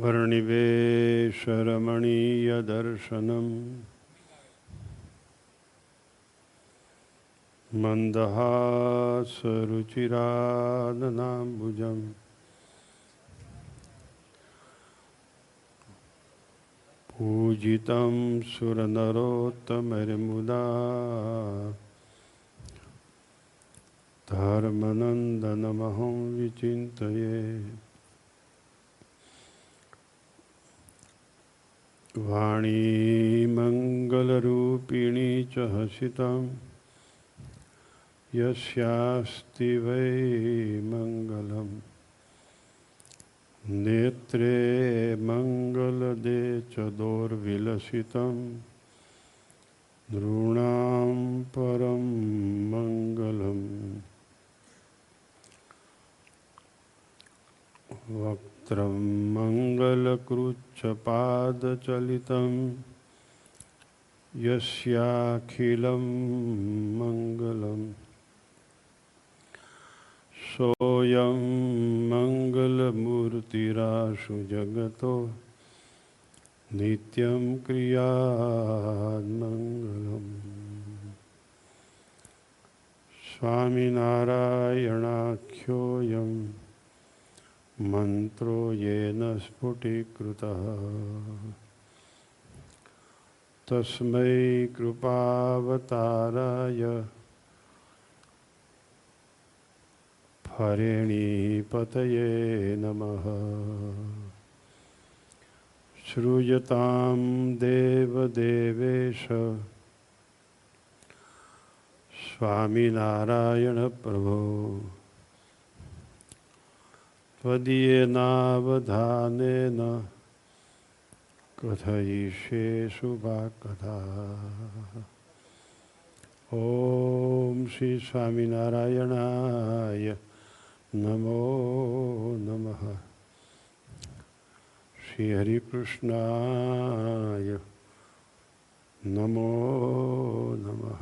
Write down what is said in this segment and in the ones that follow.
वर्णिवेशरमणीयदर्शनम् मन्दहासरुचिराननाम्बुजम् पूजितं सुरनरोत्तमैर्मुदा धर्मनन्दनमहं विचिन्तये। वाणी मङ्गलरूपिणी च हसितं यस्यास्ति वै मङ्गलम् नेत्रे मङ्गलदे च दोर्विलसितं नृणां परं मङ्गलम्। वक्त्रं मङ्गलकृच्छपादचलितं यस्याखिलं मङ्गलम् सोऽयं मङ्गलमूर्तिराशु जगतो नित्यं क्रियान्मङ्गलम्। स्वामिनारायणाख्योऽयं मन्त्रो येन स्फुटीकृतः तस्मै कृपावताराय हरिणीपतये नमः। श्रूयतां देवदेवेश स्वामिनारायण प्रभो त्वदीयेनावधानेन कथयिष्ये शुभाकथा। ओम श्री स्वामिनारायणाय नमो नमः। श्री हरिकृष्णाय नमो नमः।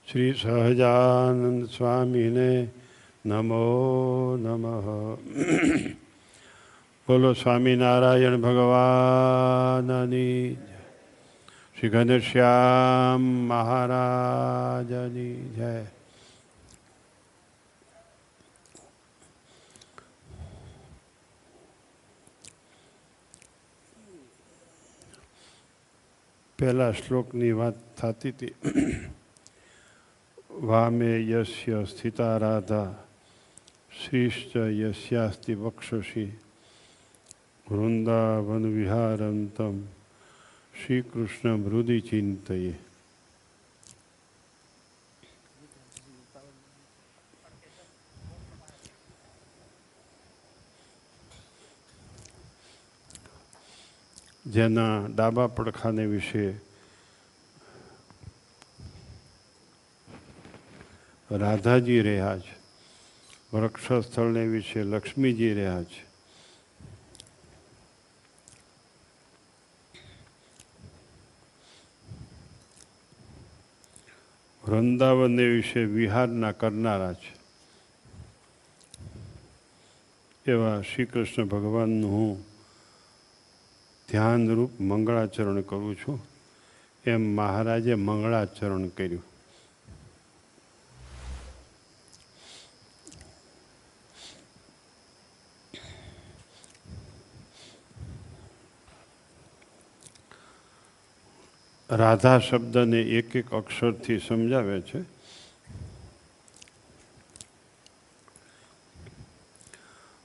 श्री सहजानंद स्वामीने नमो नमः। बोलो स्वामीनारायण भगवाननी। श्री घनश्याम महाराजनी जय। पहला श्लोकनी बात थती थी। वामे यस्य स्थिता राधा श्रीश्च यस्यास्ति वक्षसि वृंदावन विहारंतम श्री कृष्ण हृदि चिंतये। जेना डाबा પડખાને વિશે રાધાજી રહ્યા છે, વૃક્ષસ્થળને વિશે લક્ષ્મીજી રહ્યા છે. વૃંદાવનને વિશે વિહારના કરનારા છે. એવા શ્રી કૃષ્ણ ભગવાનનું હું ધ્યાનરૂપ મંગળાચરણ કરું છું. એમ મહારાજે મંગળાચરણ કર્યું. રાધા શબ્દને એક એક અક્ષરથી સમજાવે છે.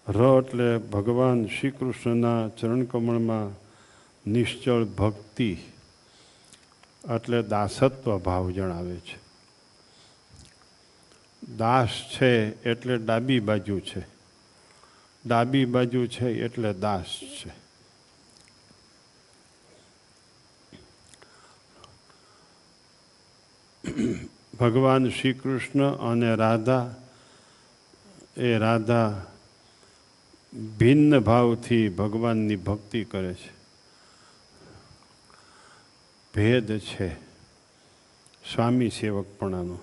ર એટલે ભગવાન શ્રી કૃષ્ણના ચરણકમળમાં નિશ્ચળ ભક્તિ એટલે દાસત્વ ભાવ જણાવે છે. દાસ છે એટલે ડાબી બાજુ છે, ડાબી બાજુ છે એટલે દાસ છે. ભગવાન શ્રી કૃષ્ણ અને રાધા એ રાધા ભિન્ન ભાવથી ભગવાનની ભક્તિ કરે છે. ભેદ છે સ્વામી સેવકપણાનો.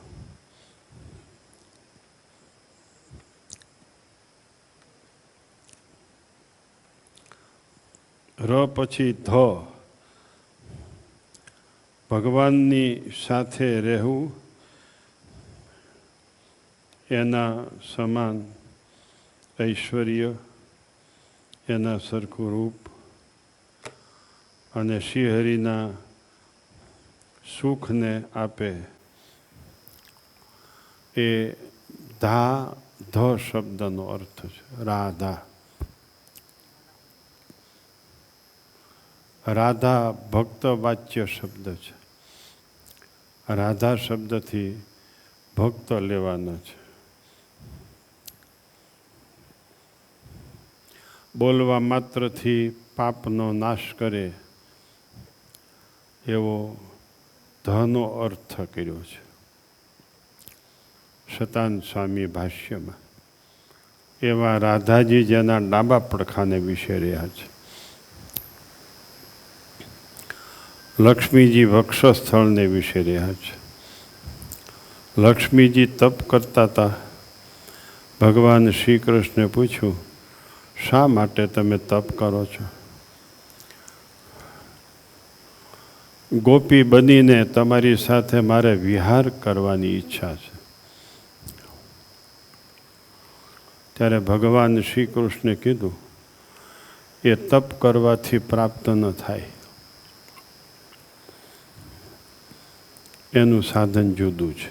પછી ધ, ભગવાનની સાથે રહેવું, એના સમાન ઐશ્વર્ય, એના સરખું રૂપ અને શ્રીહરિના સુખને આપે એ ધ શબ્દનો અર્થ છે. રાધા, રાધા ભક્ત વાચ્ય શબ્દ છે. રાધા શબ્દથી ભક્ત લેવાના છે. બોલવા માત્રથી પાપનો નાશ કરે એવો ધનો અર્થ કર્યો છે શતાન સ્વામી ભાષ્યમાં. એવા રાધાજી જેના ડાબા પડખાને વિશે રહ્યા છે. લક્ષ્મીજી વક્ષસ્થળને વિશે રહ્યા છે. લક્ષ્મીજી તપ કરતા હતા. ભગવાન શ્રી કૃષ્ણે પૂછ્યું, શા માટે તમે તપ કરો છો? ગોપી બનીને તમારી સાથે મારે વિહાર કરવાની ઈચ્છા છે. ત્યારે ભગવાન શ્રી કૃષ્ણે કીધું, એ તપ કરવાથી પ્રાપ્ત ન થાય, એનું સાધન જુદું છે.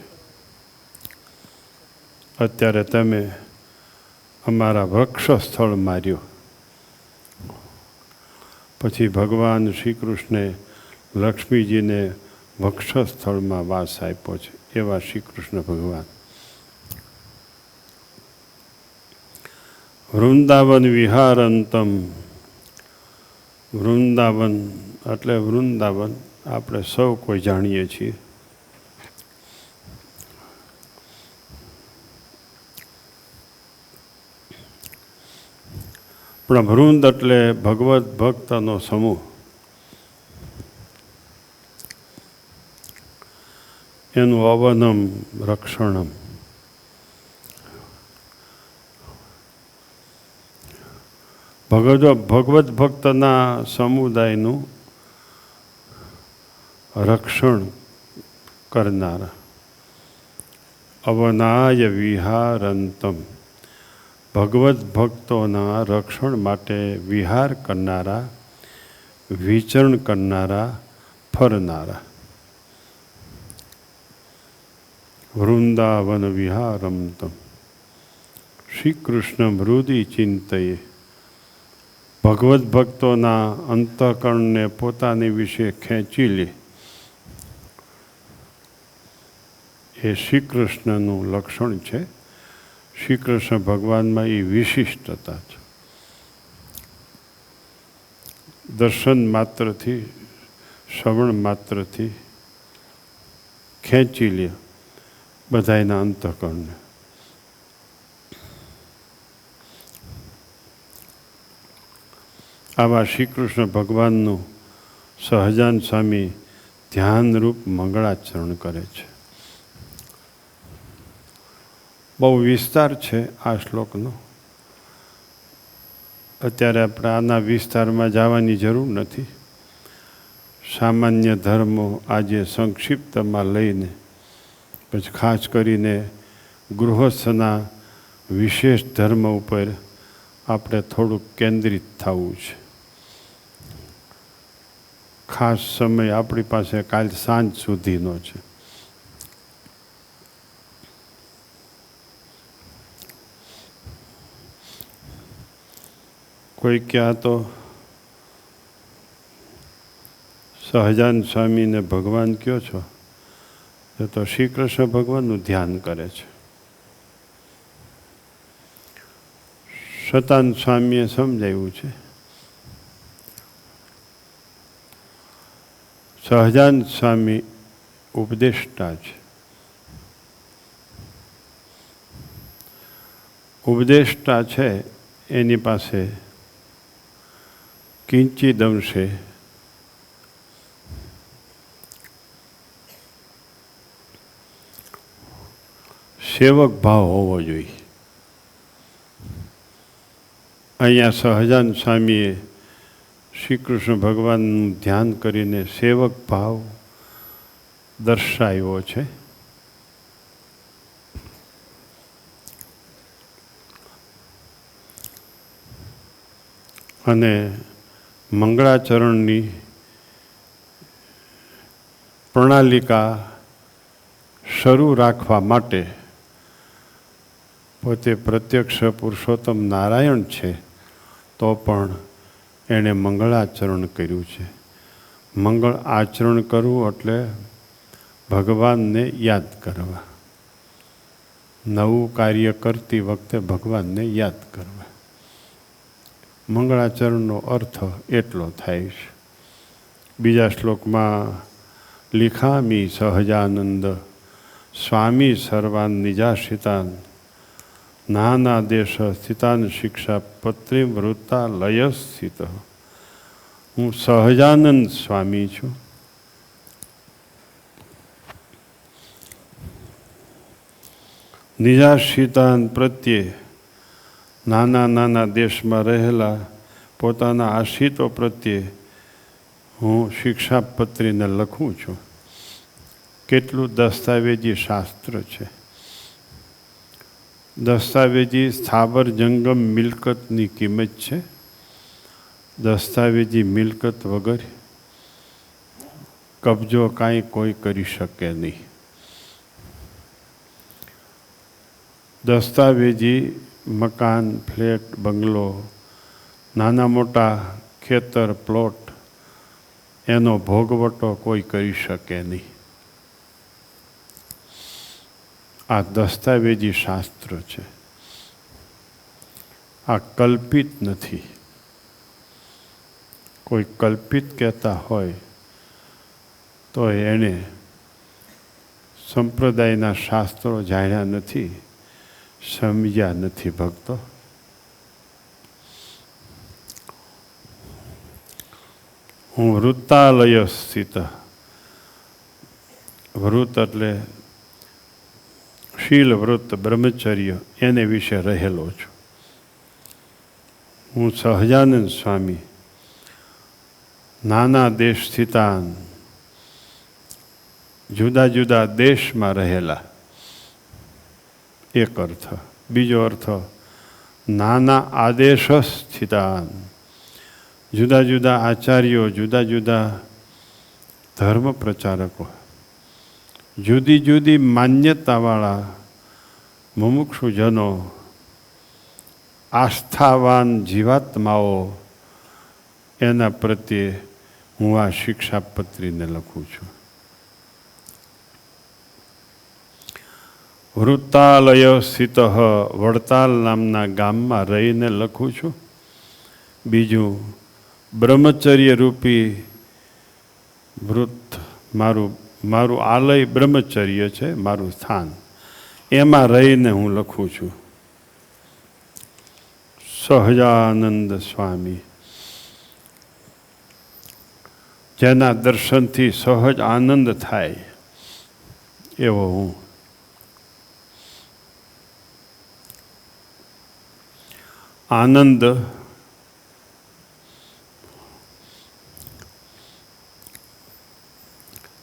અત્યારે તમે અમારા વૃક્ષ સ્થળ માર્યો. પછી ભગવાન શ્રી કૃષ્ણે લક્ષ્મીજીને વક્ષ સ્થળમાં વાસ આપ્યો છે. એવા શ્રી કૃષ્ણ ભગવાન. વૃંદાવન વિહારંતમ, વૃંદાવન એટલે વૃંદાવન આપણે સૌ કોઈ જાણીએ છીએ. પણ વૃંદ એટલે ભગવત ભક્તનો સમૂહ. એનું અવનમ રક્ષણમ. ભગવત ભક્તના સમુદાયનું રક્ષણ કરનારા. અવનાય વિહારંતમ, ભગવત ભક્તોના રક્ષણ માટે વિહાર કરનારા, વિચરણ કરનારા, ફરનારા. વૃંદાવન વિહારંતમ શ્રી કૃષ્ણ હૃદય ચિંતયે. ભગવત ભક્તોના અંતઃકરણને પોતાની વિશે ખેંચી લે એ શ્રી કૃષ્ણનું લક્ષણ છે. શ્રી કૃષ્ણ ભગવાનમાં એ વિશિષ્ટતા છે. દર્શન માત્રથી, શ્રવણ માત્રથી ખેંચી લે બધાયના અંતઃકરણને. આવા શ્રી કૃષ્ણ ભગવાનનું સહજાન સ્વામી ધ્યાનરૂપ મંગળાચરણ કરે છે. બહુ વિસ્તાર છે આ શ્લોકનો. અત્યારે આપણે આના વિસ્તારમાં જવાની જરૂર નથી. સામાન્ય ધર્મો આજે સંક્ષિપ્તમાં લઈને પછી ખાસ કરીને ગૃહસ્થના વિશેષ ધર્મ ઉપર આપણે થોડુંક કેન્દ્રિત થવું છે. ખાસ સમય આપણી પાસે કાલ સાંજ સુધીનો છે. કોઈ ક્યાં તો સહજાન સ્વામીને ભગવાન કયો છો, તો શ્રી કૃષ્ણ ભગવાનનું ધ્યાન કરે છે. શતાન સ્વામીએ સમજાવ્યું છે, સહજાન સ્વામી ઉપદેષ્ટા છે. ઉપદેષ્ટા છે એની પાસે કિંચિદંશે સેવક ભાવ હોવો જોઈએ. અહીંયા સહજાન સ્વામીએ શ્રી કૃષ્ણ ભગવાનનું ધ્યાન કરીને સેવક ભાવ દર્શાવ્યો છે. અને મંગળાચરણની પ્રણાલિકા શરૂ રાખવા માટે પોતે પ્રત્યક્ષ પુરુષોત્તમ નારાયણ છે, તો પણ એણે મંગળાચરણ કર્યું છે. મંગળ આચરણ કરવું એટલે ભગવાનને યાદ કરવા, નવું કાર્ય કરતી વખતે ભગવાનને યાદ કરવા. મંગળાચરણનો અર્થ એટલો થાય છે. બીજા શ્લોકમાં લિખામી સહજાનંદ સ્વામી સર્વાન નિજાશિતાન નાના દેશ સ્થિતાન શિક્ષા પત્રી વૃત્તા લય સ્થિત. હું સહજાનંદ સ્વામી છું. નિજાશિતાન પ્રત્યે નાના નાના દેશમાં રહેલા પોતાના આશ્રિતો પ્રત્યે હું શિક્ષાપત્રીને લખું છું. કેટલું દસ્તાવેજી શાસ્ત્ર છે. દસ્તાવેજી સ્થાવર જંગમ મિલકતની કિંમત છે. દસ્તાવેજી મિલકત વગર કબજો કાંઈ કોઈ કરી શકે નહીં. દસ્તાવેજી મકાન, ફ્લેટ, બંગલો, નાના મોટા ખેતર, પ્લોટ, એનો ભોગવટો કોઈ કરી શકે નહીં. આ દસ્તાવેજી શાસ્ત્ર છે. આ કલ્પિત નથી. કોઈ કલ્પિત કહેતા હોય તો એણે સંપ્રદાયના શાસ્ત્રો જાણ્યા નથી, સમજ્યા નથી. ભક્તો, હું વૃત્તાલય સ્થિત. વૃત્ત એટલે શીલ વૃત્ત, બ્રહ્મચર્ય, એને વિશે રહેલો છું. હું સહજાનંદ સ્વામી નાના દેશ સ્થિતાન, જુદા જુદા દેશમાં રહેલા, એક અર્થ. બીજો અર્થ નાના આદેશ સ્થિતાન, જુદા જુદા આચાર્યો, જુદા જુદા ધર્મ પ્રચારકો, જુદી જુદી માન્યતાવાળા મુમુક્ષુજનો, આસ્થાવાન જીવાત્માઓ, એના પ્રત્યે હું આ શિક્ષાપત્રીને લખું છું. વૃત્તાલય સ્થિત વડતાલ નામના ગામમાં રહીને લખું છું. બીજું, બ્રહ્મચર્ય રૂપી વૃત્ત, મારું આલય બ્રહ્મચર્ય છે, મારું સ્થાન, એમાં રહીને હું લખું છું. સહજાનંદ સ્વામી, જેના દર્શનથી સહજ આનંદ થાય એવો હું. આનંદ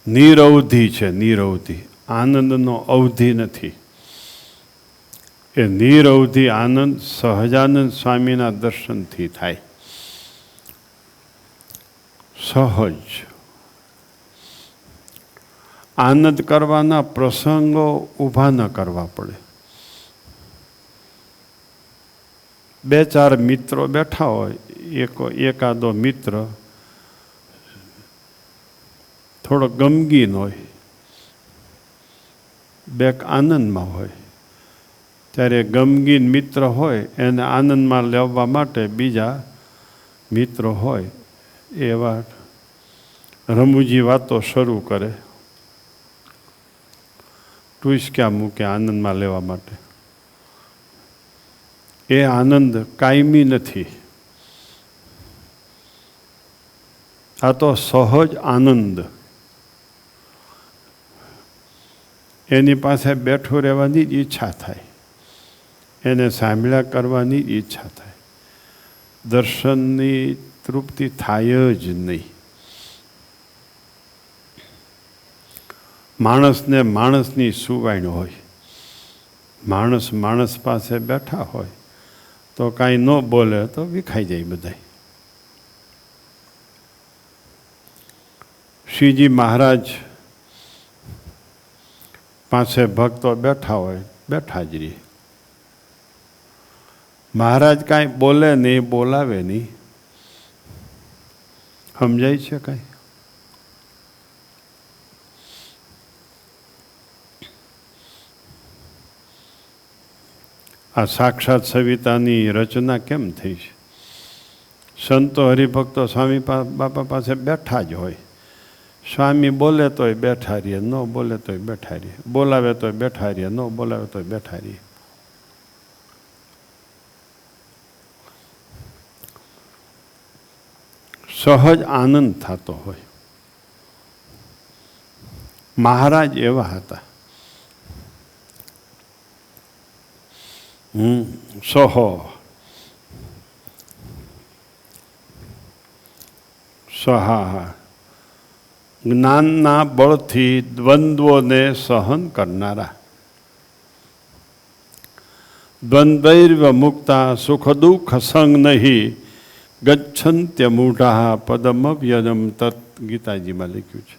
નિરવધિ છે. નિરવધિ, આનંદનો અવધિ નથી. એ નિરવધિ આનંદ સહજાનંદ સ્વામીના દર્શનથી થાય. સહજ આનંદ કરવાના પ્રસંગો ઊભા ન કરવા પડે. બે ચાર મિત્રો બેઠા હોય, એકાદો મિત્ર થોડો ગમગીન હોય, બેક આનંદમાં હોય, ત્યારે ગમગીન મિત્ર હોય એને આનંદમાં લેવા માટે બીજા મિત્રો હોય એવા રમૂજી વાતો શરૂ કરે, ટુચક્યા મૂકે આનંદમાં લેવા માટે. એ આનંદ કાયમી નથી. આ તો સહજ આનંદ. એની પાસે બેઠું રહેવાની જ ઈચ્છા થાય, એને સાંભળ્યા કરવાની જ ઈચ્છા થાય. દર્શનની તૃપ્તિ થાય જ નહીં. માણસને માણસની સુવાણ હોય. માણસ પાસે બેઠા હોય તો કાંઈ ન બોલે તો વિખાઈ જાય બધાય. શ્રીજી મહારાજ પાસે ભક્તો બેઠા હોય, બેઠા જ રહે. મહારાજ કાંઈ બોલે નહીં, બોલાવે નહીં. સમજાય છે કાંઈ? આ સાક્ષાત સવિતાની રચના કેમ થઈ છે? સંતો હરિભક્તો સ્વામી બાપા પાસે બેઠા જ હોય. સ્વામી બોલે તોય બેઠા રહીએ, ન બોલે તોય બેઠા રહીએ, બોલાવે તોય બેઠા રહીએ, ન બોલાવે તોય બેઠા રહીએ. સહજ આનંદ થતો હોય. મહારાજ એવા હતા. સહા જ્ઞાનના બળથી દ્વંદ્વોને સહન કરનારા. દ્વંદ્વૈર્વ મુક્તા સુખ દુઃખ સંગ નહીં ગચ્છન્ત્ય મૂઢા પદમવ્યજમ તત્. ગીતાજીમાં લખ્યું છે.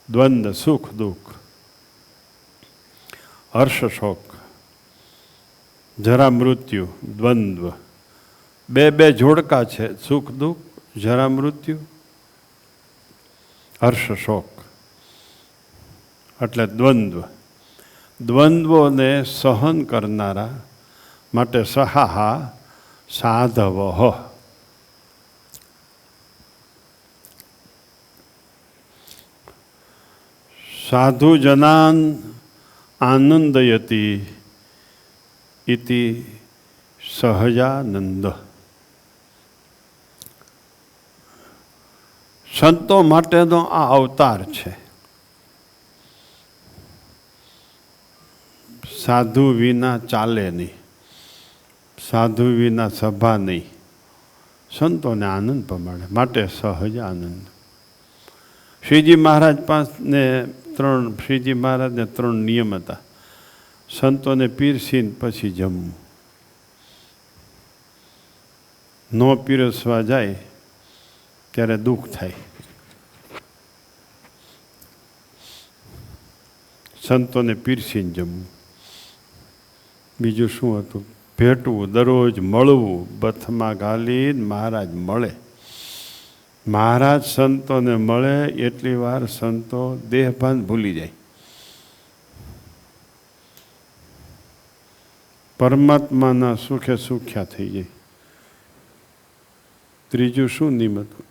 દ્વંદ્વ સુખ દુઃખ, હર્ષ શોક, જરા મૃત્યુ, દ્વંદ્વ. બે જોડકા છે. સુખ દુઃખ, જરા મૃત્યુ, હર્ષ શોક. એટલે દ્વંદ્વ. દ્વંદ્વોને સહન કરનારા માટે સહાહા સાધવ. સાધુ જનાન આનંદયતી ઇતિ સહજાનંદ. સંતો માટેનો આ અવતાર છે. સાધુ વિના ચાલે નહીં, સાધુ વિના સભા નહીં. સંતોને આનંદ પમાડે માટે સહજ આનંદ. શ્રીજી મહારાજ પાસે શ્રીજી મહારાજને 3 નિયમ હતા. સંતોને પીરસીને પછી જમવું. ન પીરસવા જાય ત્યારે દુઃખ થાય. સંતોને પીરસીને જમવું. બીજું શું હતું? ભેટવું, દરરોજ મળવું. બથમાં ઘાલીને મહારાજ મળે. મહારાજ સંતોને મળે એટલી વાર સંતો દેહભાન ભૂલી જાય. પરમાત્માના સુખે સુખ્યા થઈ જાય. ત્રીજું શું નિયમ હતું?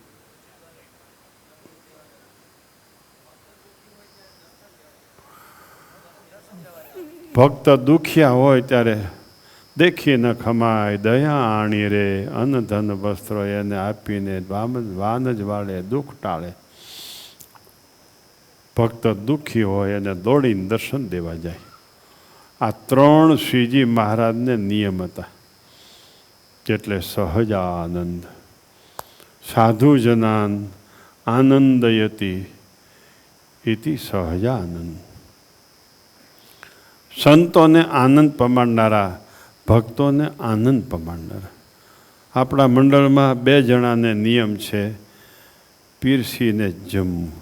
ભક્ત દુખિયા હોય ત્યારે દેખી ન ખમાય દયા આણી રે. અન્ન ધન વસ્ત્રો એને આપીને વાન જ વાળે, દુઃખ ટાળે. ભક્ત દુઃખી હોય એને દોડીને દર્શન દેવા જાય. આ 3 શ્રીજી મહારાજને નિયમ હતા. એટલે સહજ આનંદ. સાધુ જનાન આનંદયતી ઇતિ સહજાનંદ. સંતોને આનંદ પમાડનારા, ભક્તોને આનંદ પમાડનારા. આપણા મંડળમાં 2 જણાને નિયમ છે પીરસીને જમવું.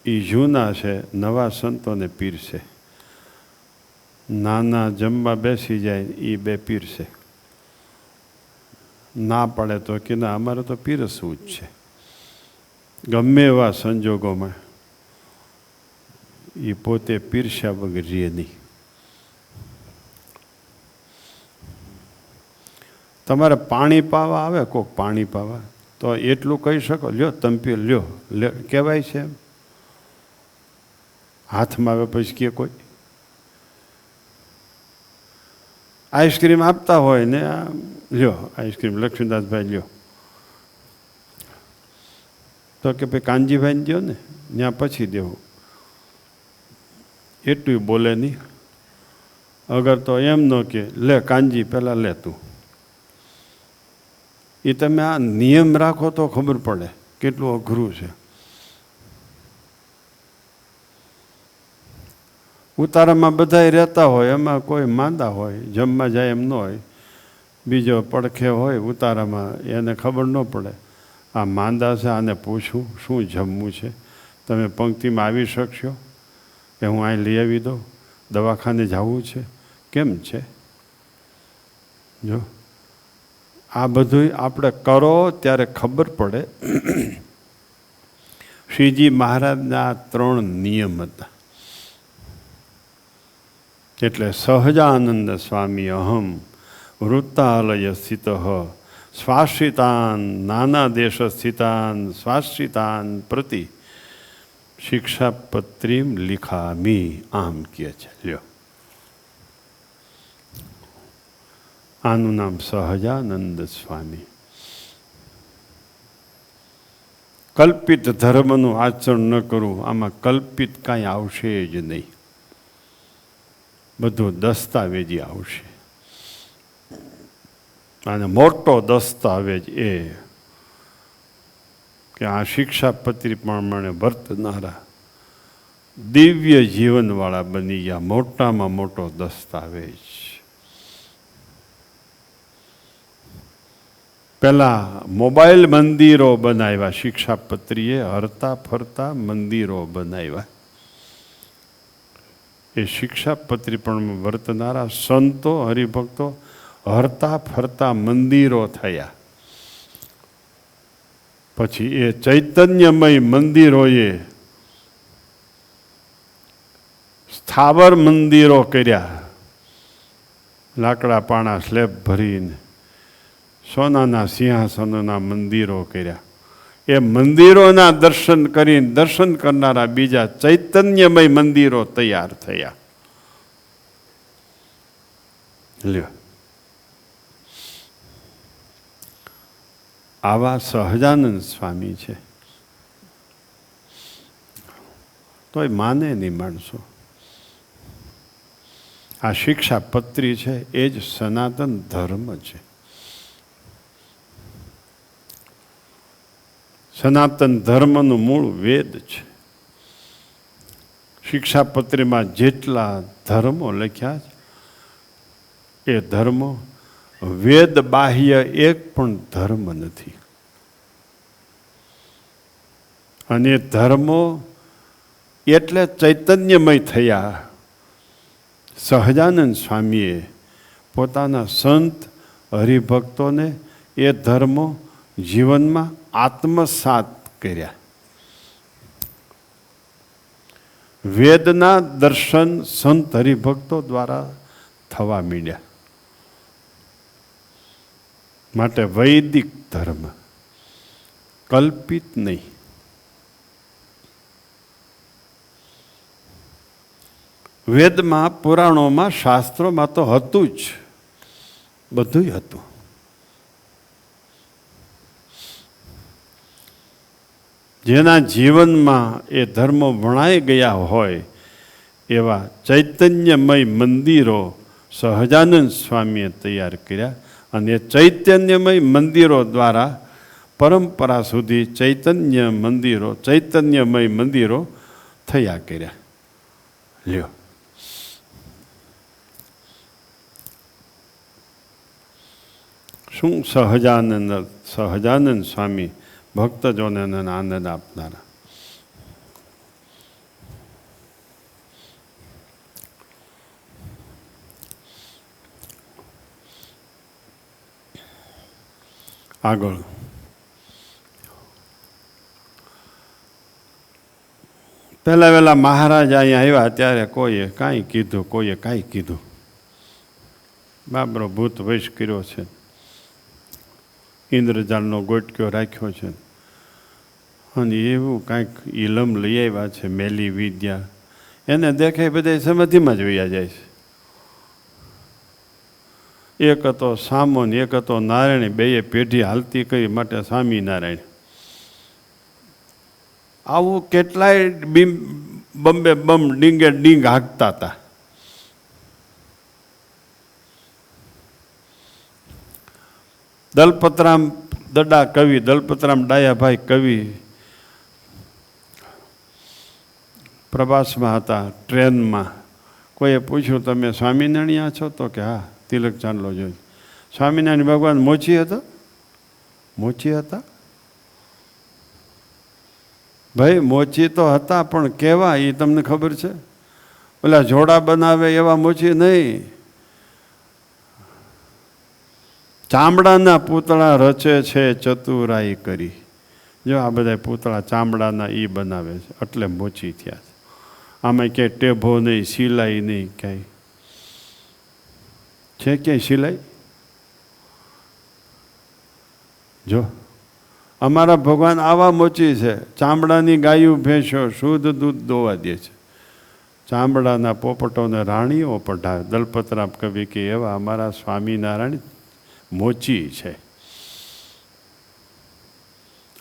એ જૂના છે, નવા સંતોને પીરસે. નાના જમવા બેસી જાય એ 2 પીરસે. ના પડે તો કે ના, અમારે તો પીરસવું જ છે. ગમે એવા સંજોગોમાં એ પોતે પીરસ્યા વગર રહે નહીં. તમારે પાણી પાવા આવે કોક, પાણી પાવા, તો એટલું કહી શકો, લ્યો તમે પી લ્યો, કહેવાય છે એમ? હાથમાં આવે પછી કે કોઈ આઈસ્ક્રીમ આપતા હોય ને, લ્યો આઈસ્ક્રીમ લક્ષ્મીદાસભાઈ લ્યો, તો કે ભાઈ કાનજીભાઈને દો ને, ત્યાં પછી દેવું. એટલું બોલે નહીં. અગર તો એમ ન કે લે કાનજી પહેલાં લે તું, એ તમે આ નિયમ રાખો તો ખબર પડે કેટલું અઘરું છે. ઉતારામાં બધા રહેતા હોય, એમાં કોઈ માંદા હોય, જમવા જાય એમ ન હોય, બીજો પડખે હોય ઉતારામાં, એને ખબર ન પડે આ માંદા છે, આને પૂછું શું જમવું છે, તમે પંક્તિમાં આવી શકશો કે હું અહીં લઈ આવી દઉં, દવાખાને જવું છે, કેમ છે? જો આ બધું આપણે કરો ત્યારે ખબર પડે. શ્રીજી મહારાજના 3 નિયમ હતા. એટલે સહજાનંદ સ્વામી અહમ વૃત્તાલય સ્થિત સ્વાશ્રિતાન નાના દેશ સ્થિતાન સ્વાશ્રિતાન પ્રતિ શિક્ષાપત્રીમ લિખામી, આમ કહે છે. લ્યો, આનું નામ સહજાનંદ સ્વામી. કલ્પિત ધર્મનું આચરણ ન કરવું, આમાં કલ્પિત કાંઈ આવશે જ નહીં, બધું દસ્તાવેજી આવશે. અને મોટો દસ્તાવેજ એ કે આ શિક્ષાપત્રી પ્રમાણે વર્તનારા દિવ્ય જીવનવાળા બની ગયા, મોટામાં મોટો દસ્તાવેજ. પહેલાં મોબાઈલ મંદિરો બનાવ્યા, શિક્ષાપત્રીએ હરતા ફરતા મંદિરો બનાવ્યા. એ શિક્ષાપત્રી પણ વર્તનારા સંતો હરિભક્તો હરતા ફરતા મંદિરો થયા. પછી એ ચૈતન્યમય મંદિરોએ સ્થાવર મંદિરો કર્યા, લાકડા પાણા સ્લેબ ભરીને સોનાના સિંહાસનોના મંદિરો કર્યા. એ મંદિરોના દર્શન કરીને દર્શન કરનારા બીજા ચૈતન્યમય મંદિરો તૈયાર થયા. લ્યો, આવા સહજાનંદ સ્વામી છે. તોય માને નહીં માણસો. આ શિક્ષાપત્રી છે એ જ સનાતન ધર્મ છે. સનાતન ધર્મનું મૂળ વેદ છે. શિક્ષાપત્રીમાં જેટલા ધર્મો લખ્યા છે એ ધર્મો વેદ બાહ્ય એક પણ ધર્મ નથી. અને ધર્મો એટલે ચૈતન્યમય થયા. સહજાનંદ સ્વામીએ પોતાના સંત હરિભક્તોને એ ધર્મો જીવનમાં આત્મસાત કર્યા. વેદના દર્શન સંત હરિભક્તો દ્વારા થવા માંડ્યા. માટે વૈદિક ધર્મ કલ્પિત નહીં. વેદમાં પુરાણોમાં શાસ્ત્રોમાં તો હતું જ, બધું હતું. જેના જીવનમાં એ ધર્મો વણાઈ ગયા હોય એવા ચૈતન્યમય મંદિરો સહજાનંદ સ્વામીએ તૈયાર કર્યા. અને ચૈતન્યમય મંદિરો દ્વારા પરંપરા સુધી ચૈતન્યમય મંદિરો થયા કર્યા. લ્યો, શું સહજાનંદ સ્વામી ભક્તજનોને આનંદ આપનારા. આગળ પહેલા મહારાજ અહીંયા આવ્યા ત્યારે કોઈએ કાંઈ કીધું, કોઈએ કાંઈ કીધું. બાબરો ભૂત વૈશ કર્યો છે, ઇન્દ્રજાલનો ગોટક્યો રાખ્યો છે, અને એવું કાંઈક ઇલમ લઈ આવ્યા છે, મેલી વિદ્યા. એને દેખાય બધા સમાધિમાં જ વયા જાય છે. એક હતો સામો ને એક હતો નારાયણ, બેય પેઢી હાલતી કરી માટે સ્વામિનારાયણ. આવું કેટલાય બમ્બે બમ ડીંગે ડીંગ હાંકતા હતા. દડા કવિ દલપતરામ ડાયાભાઈ કવિ પ્રવાસમાં હતા, ટ્રેનમાં. કોઈએ પૂછ્યું તમે સ્વામિનારાયણ છો? તો કે હા, તિલક ચાંદલો જોઈ. સ્વામિનારાયણ ભગવાન મોચી હતા? મોચી હતા ભાઈ, મોચી તો હતા, પણ કેવા એ તમને ખબર છે? ઓલા જોડા બનાવે એવા મોચી નહીં. ચામડાના પૂતળા રચે છે ચતુરાઈ કરી. જો આ બધા પૂતળા ચામડાના એ બનાવે છે, એટલે મોચી થયા છે. આમાં ક્યાંય ટેભો નહીં, સિલાઈ નહીં, ક્યાંય છે ક્યાંય સિલાઈ? જો અમારા ભગવાન આવા મોચી છે. ચામડાની ગાયું ભેંસો શુદ્ધ દૂધ દોવા દે છે. ચામડાના પોપટોને રાણીઓ પઢાવે. દલપતરામ કવિ કે એવા અમારા સ્વામિનારાયણ મોચી છે.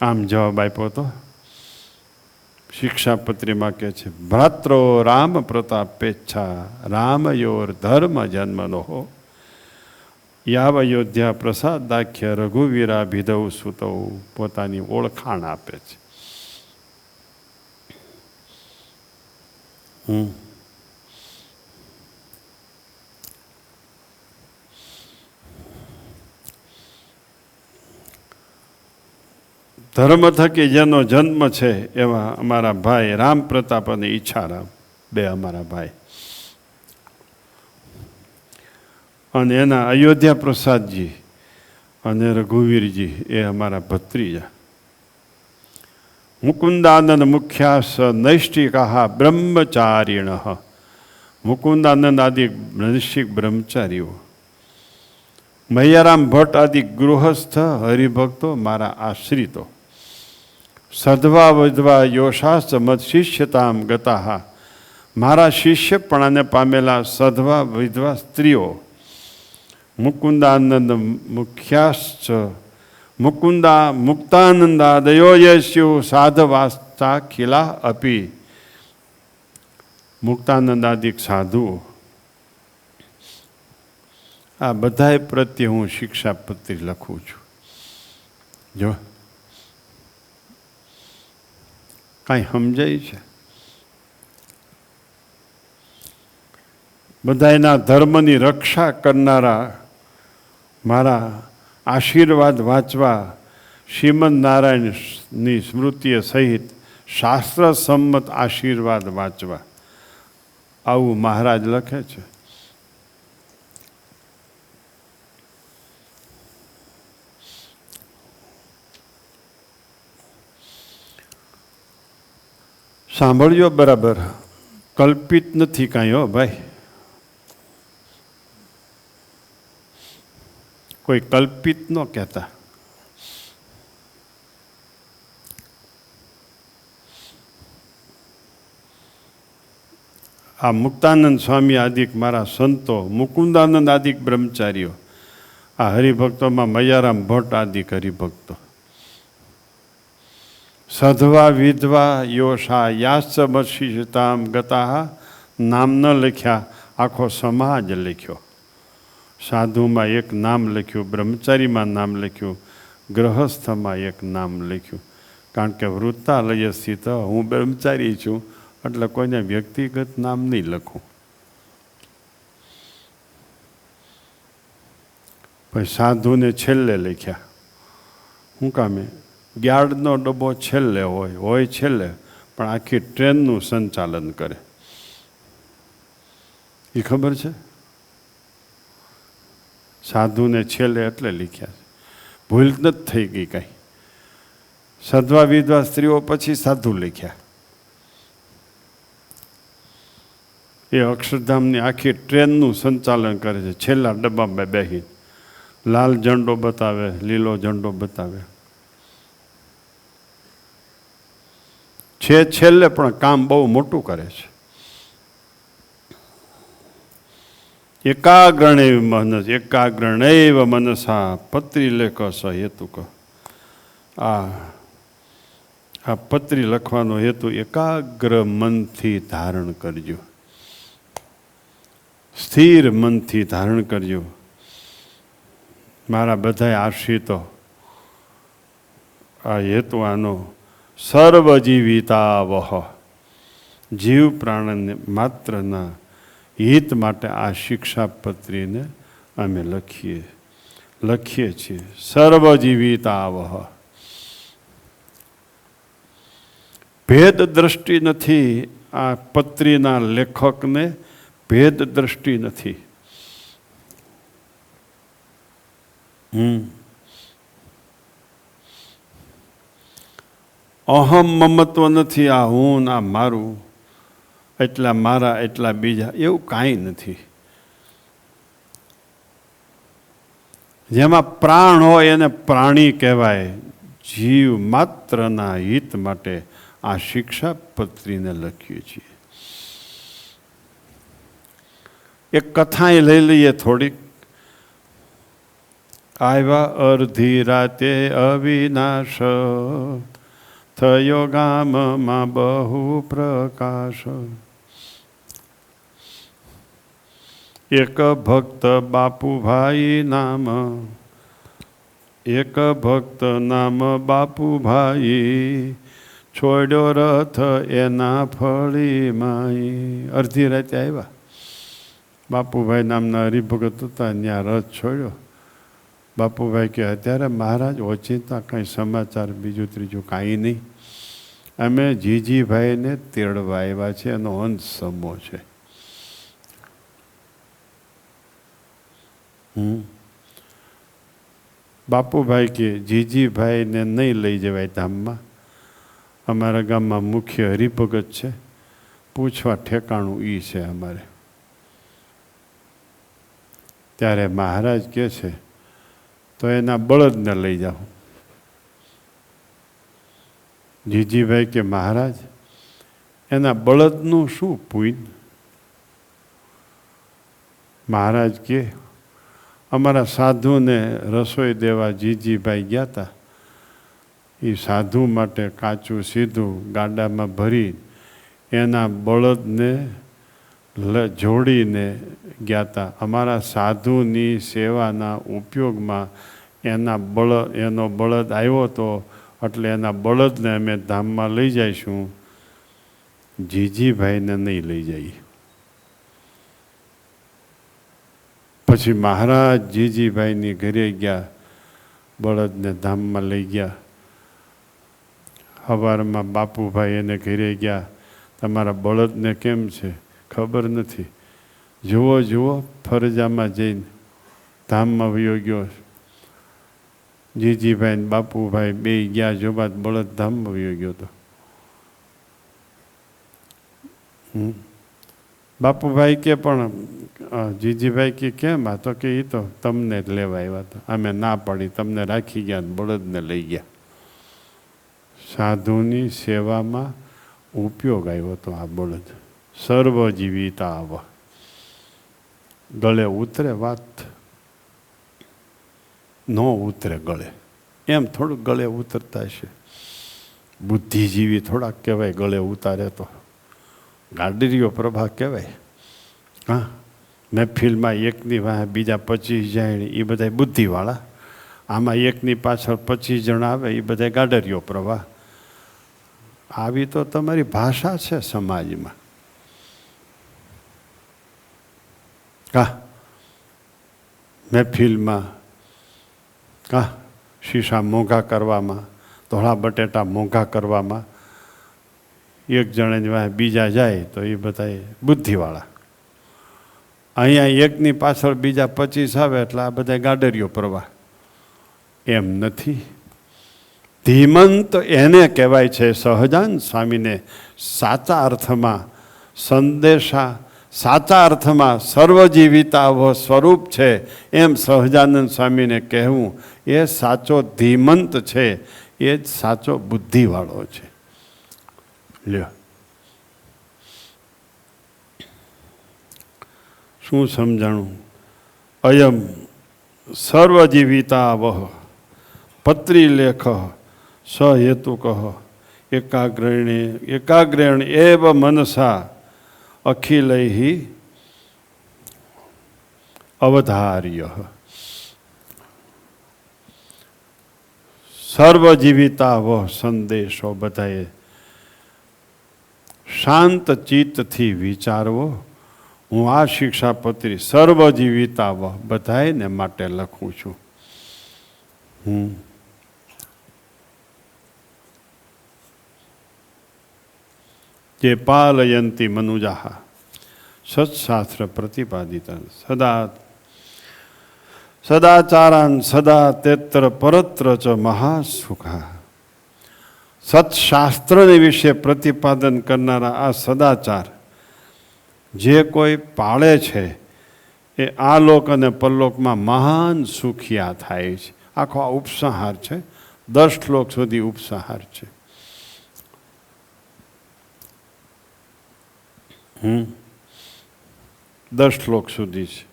આમ જવાબ આપ્યો તો શિક્ષાપત્રીમાં કહે છે, ભ્રાત્રો રામ પ્રતાપેચ્છા રામયોર ધર્મ જન્મનો હો યાવ અયોધ્યા પ્રસાદાખ્ય રઘુવીરા ભીધવ સુતવ. પોતાની ઓળખાણ આપે છે. ધર્મ થકી જેનો જન્મ છે એવા અમારા ભાઈ રામ પ્રતાપ અને ઈચ્છારામ, બે અમારા ભાઈ. અને એના અયોધ્યા પ્રસાદજી અને રઘુવીરજી એ અમારા ભત્રીજા. મુકુંદાનંદ મુખ્યાસ નૈષ્ટિકા બ્રહ્મચારીણ. મુકુંદાનંદ આદિ નૈષ્ટિક બ્રહ્મચારીઓ. મૈયારામ ભટ્ટ આદિ ગૃહસ્થ હરિભક્તો મારા આશ્રિતો. સધવા વિધવા યોશાસ્ત મત શિષ્યતામ ગતા. મારા શિષ્યપણાને પામેલા સધવા વિધવા સ્ત્રીઓ. મુકુંદાનંદ મુખ્યાશ્ચ મુકુંદા મુક્તાનંદાદયો યસ્યુ સાધવાસ્તા ખિલા અપી. મુક્તાનંદાદિક સાધુઓ આ બધાય પ્રત્યે હું શિક્ષાપત્રી લખું છું. જો કાંઈ સમજાય છે? બધાયના ધર્મની રક્ષા કરનારા મારા આશીર્વાદ વાંચવા શ્રીમદ નારાયણની સ્મૃતિએ સહિત શાસ્ત્ર સંમત આશીર્વાદ વાંચવા આવું મહારાજ લખે છે. સાંભળજો બરાબર, કલ્પિત નથી કાંઈ હો ભાઈ. કોઈ કલ્પિત ન કહેતા. આ મુક્તાનંદ સ્વામી આદિક મારા સંતો, મુકુંદાનંદ આદિક બ્રહ્મચારીઓ, આ હરિભક્તોમાં મૈયારામ ભટ્ટ આદિક હરિભક્તો. સધવા વિધવા યોષા યાસ મશિષતામ ગતા. નામ ન લખ્યા, આખો સમાજ લખ્યો. સાધુમાં એક નામ લખ્યું, બ્રહ્મચારીમાં નામ લખ્યું, ગ્રહસ્થમાં એક નામ લખ્યું. કારણ કે વૃત્તાલય સ્થિત હું બ્રહ્મચારી છું એટલે કોઈને વ્યક્તિગત નામ નહીં લખું. પછી સાધુને છેલ્લે લખ્યા. શું કામે? ગાર્ડનો ડબ્બો છેલ્લે હોય છેલ્લે, પણ આખી ટ્રેનનું સંચાલન કરે. એ ખબર છે? સાધુને છેલ્લે એટલે લખ્યા છે. ભૂલ નથી થઈ ગઈ કાંઈ. સધવા વિધવા સ્ત્રીઓ પછી સાધુ લખ્યા. એ અક્ષરધામની આખી ટ્રેનનું સંચાલન કરે છે. છેલ્લા ડબ્બામાં બેસી લાલ ઝંડો બતાવે, લીલો ઝંડો બતાવે. છે છેલ્લે પણ કામ બહુ મોટું કરે છે. એકાગ્રણૈવ મનસા પત્રીલેખ સ હેતુક. આ પત્રી લખવાનો હેતુ એકાગ્ર મનથી ધારણ કરજો, સ્થિર મનથી ધારણ કરજો. મારા બધા આશ્રિતો આ હેતુ આનો સર્વજીવિતાવહ, જીવ પ્રાણને માત્રના હિત માટે આ શિક્ષાપત્રીને અમે લખીએ છીએ. સર્વજીવિતાવહ. ભેદ દ્રષ્ટિ નથી. આ પત્રીના લેખકને ભેદ દ્રષ્ટિ નથી. અહમ મમત્વ નથી. આ હું આ મારું, એટલા મારા એટલા બીજા, એવું કાંઈ નથી. જેમાં પ્રાણ હોય એને પ્રાણી કહેવાય. જીવ માત્રના હિત માટે આ શિક્ષાપત્રીને લખીએ છીએ. એક કથા લઈ લઈએ થોડીક. આવ્યા અડધી રાતે અવિનાશ, થયો ગામમાં બહુ પ્રકાશ. એક ભક્ત બાપુભાઈ નામ, એક ભક્ત નામ બાપુભાઈ, છોડ્યો રથ એના ફળી માઈ. અડધી રાતે આવ્યા. બાપુભાઈ નામના હરિભગત હતા, ત્યાં રથ છોડ્યો. બાપુભાઈ કે અત્યારે મહારાજ ઓચિંતા કંઈ સમાચાર બીજું ત્રીજું કાંઈ નહીં. અમે જીજીભાઈને તેડવા આવ્યા છે, એનો અંત સમો છે. બાપુભાઈ કે જીજીભાઈને નહીં લઈ જવાય ધામમાં. અમારા ગામમાં મુખ્ય હરિભગત છે, પૂછવા ઠેકાણું ઈ છે અમારે. ત્યારે મહારાજ કહે છે તો એના બળદને લઈ જાઓ. જીજીભાઈ કે મહારાજ એના બળદનું શું પૂન? મહારાજ કે અમારા સાધુને રસોઈ દેવા જીજીભાઈ ગયા હતા. એ સાધુ માટે કાચું સીધું ગાડામાં ભરી એના બળદને જોડીને ગયા હતા. અમારા સાધુની સેવાના ઉપયોગમાં એનો બળદ આવ્યો હતો, એટલે એના બળદને અમે ધામમાં લઈ જઈશું, જીજીભાઈને નહીં લઈ જઈએ. પછી મહારાજ જીજીભાઈની ઘરે ગયા, બળદને ધામમાં લઈ ગયા. સવારમાં બાપુભાઈ એને ઘરે ગયા. તમારા બળદને કેમ છે? ખબર નથી. જુઓ ફરજામાં જઈને ધામમાં વયો ગયો. જીજીભાઈ ને બાપુભાઈ બે ગયા જોવા, બળદ ધામમાં વયો ગયો હતો. બાપુભાઈ કે પણ જીજીભાઈ કે કેમ? આ તો કે એ તો તમને જ લેવા આવ્યા હતા, અમે ના પાડી, તમને રાખી ગયા, બળદને લઈ ગયા. સાધુની સેવામાં ઉપયોગ આવ્યો હતો આ બળદ. સર્વજીવિતા આવ. ગળે ઉતરે વાત? ન ઉતરે ગળે. એમ થોડુંક ગળે ઉતરતા છે. બુદ્ધિજીવી થોડાક કહેવાય ગળે ઉતારે તો. ગાડરીઓ પ્રભા કહેવાય. હા, મહેફિલમાં એકની વાહ બીજા 25 જાય, એ બધા બુદ્ધિવાળા. આમાં એકની પાછળ 25 જણા આવે, એ બધા ગાડરીઓ પ્રભા. આવી તો તમારી ભાષા છે સમાજમાં. મહેફિલમાં શીશા મોંઘા કરવામાં, ધોળા બટેટા મોંઘા કરવામાં, એક જણે વાહ બીજા જાય તો એ બધા બુદ્ધિવાળા. અહીંયા એકની પાછળ બીજા 25 આવે એટલે આ બધા ગાડરીઓ પ્રવાહ. એમ નથી. ધીમંત એને કહેવાય છે. સહજાનંદ સ્વામીને સાચા અર્થમાં સંદેશા, સાચા અર્થમાં સર્વજીવિતા સ્વરૂપ છે એમ સહજાનંદ સ્વામીને કહેવું, એ સાચો ધીમંત છે, એ જ સાચો બુદ્ધિવાળો છે. લ્યો, શું સમજાણું? અયમ સર્વજીવિતાવહ પત્રીલેખ સહેતુક એકાગ્રેણ એવ મનસા અખિલૈ અવધાર્ય. સર્વજીવિતા વહ સંદેશો બધાએ શાંત ચિત્તથી વિચારવો. હું આ શિક્ષાપત્રી સર્વજીવિતા વહ બધાને માટે લખું છું. જે પાલયંતી મનુજાહ સત્શાસ્ત્ર પ્રતિપાદિતા સદાચારાન સદા તેત્ર પરત્ર ચ મહાસુખા. સત્શાસ્ત્રને વિશે પ્રતિપાદન કરનારા આ સદાચાર જે કોઈ પાળે છે એ આ લોક અને પરલોકમાં મહાન સુખિયા થાય છે. આખો આ ઉપસંહાર છે, 10 શ્લોક સુધી ઉપસંહાર છે. 10 શ્લોક સુધી છે.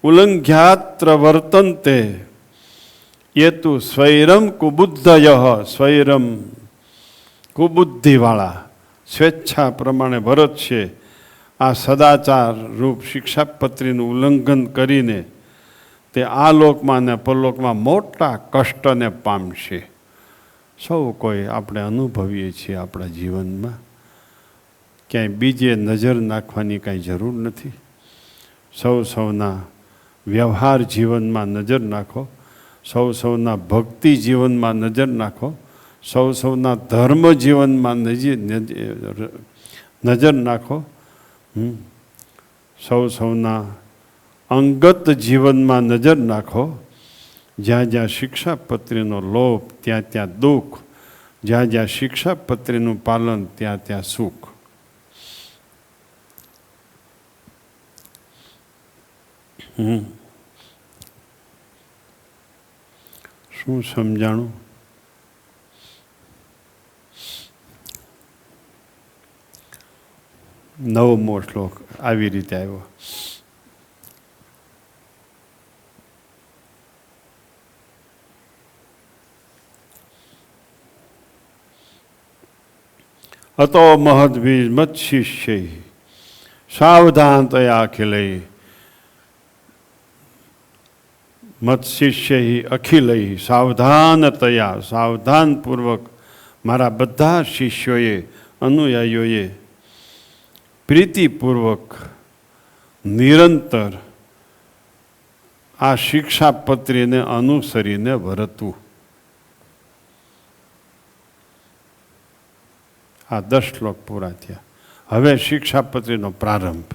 ઉલ્લંઘ્યાત્ર વર્તન્તે એ તું સ્વૈરમ કુબુદ્ધય, સ્વૈરમ કુબુદ્ધિવાળા સ્વેચ્છા પ્રમાણે ભરત છે આ સદાચાર રૂપ શિક્ષાપત્રીનું ઉલ્લંઘન કરીને તે આ લોકમાં અને પરલોકમાં મોટા કષ્ટને પામશે. સૌ કોઈ આપણે અનુભવીએ છીએ આપણા જીવનમાં. ક્યાંય બીજે નજર નાખવાની કાંઈ જરૂર નથી. સૌના વ્યવહાર જીવનમાં નજર નાખો, સૌના ભક્તિ જીવનમાં નજર નાખો, સૌના ધર્મ જીવનમાં નજર નાખો, સૌના અંગત જીવનમાં નજર નાખો. જ્યાં જ્યાં શિક્ષાપત્રીનો લોભ ત્યાં ત્યાં દુઃખ, જ્યાં જ્યાં શિક્ષાપત્રીનું પાલન ત્યાં ત્યાં સુખ. શું સમજાણું? નવમો શ્લોક આવી રીતે આવ્યો. અતો મહદ્ભીજ મત્શિષ્ય સાવધાનતયા અખિલૈ મત્શિષ્ય અખિલૈ સાવધાનતયા, સાવધાનપૂર્વક મારા બધા શિષ્યોએ અનુયાયીઓએ પ્રીતિપૂર્વક નિરંતર આ શિક્ષાપત્રીને અનુસરીને વર્તવું. આ 10 શ્લોક પૂરા થયા. હવે શિક્ષાપત્રીનો પ્રારંભ.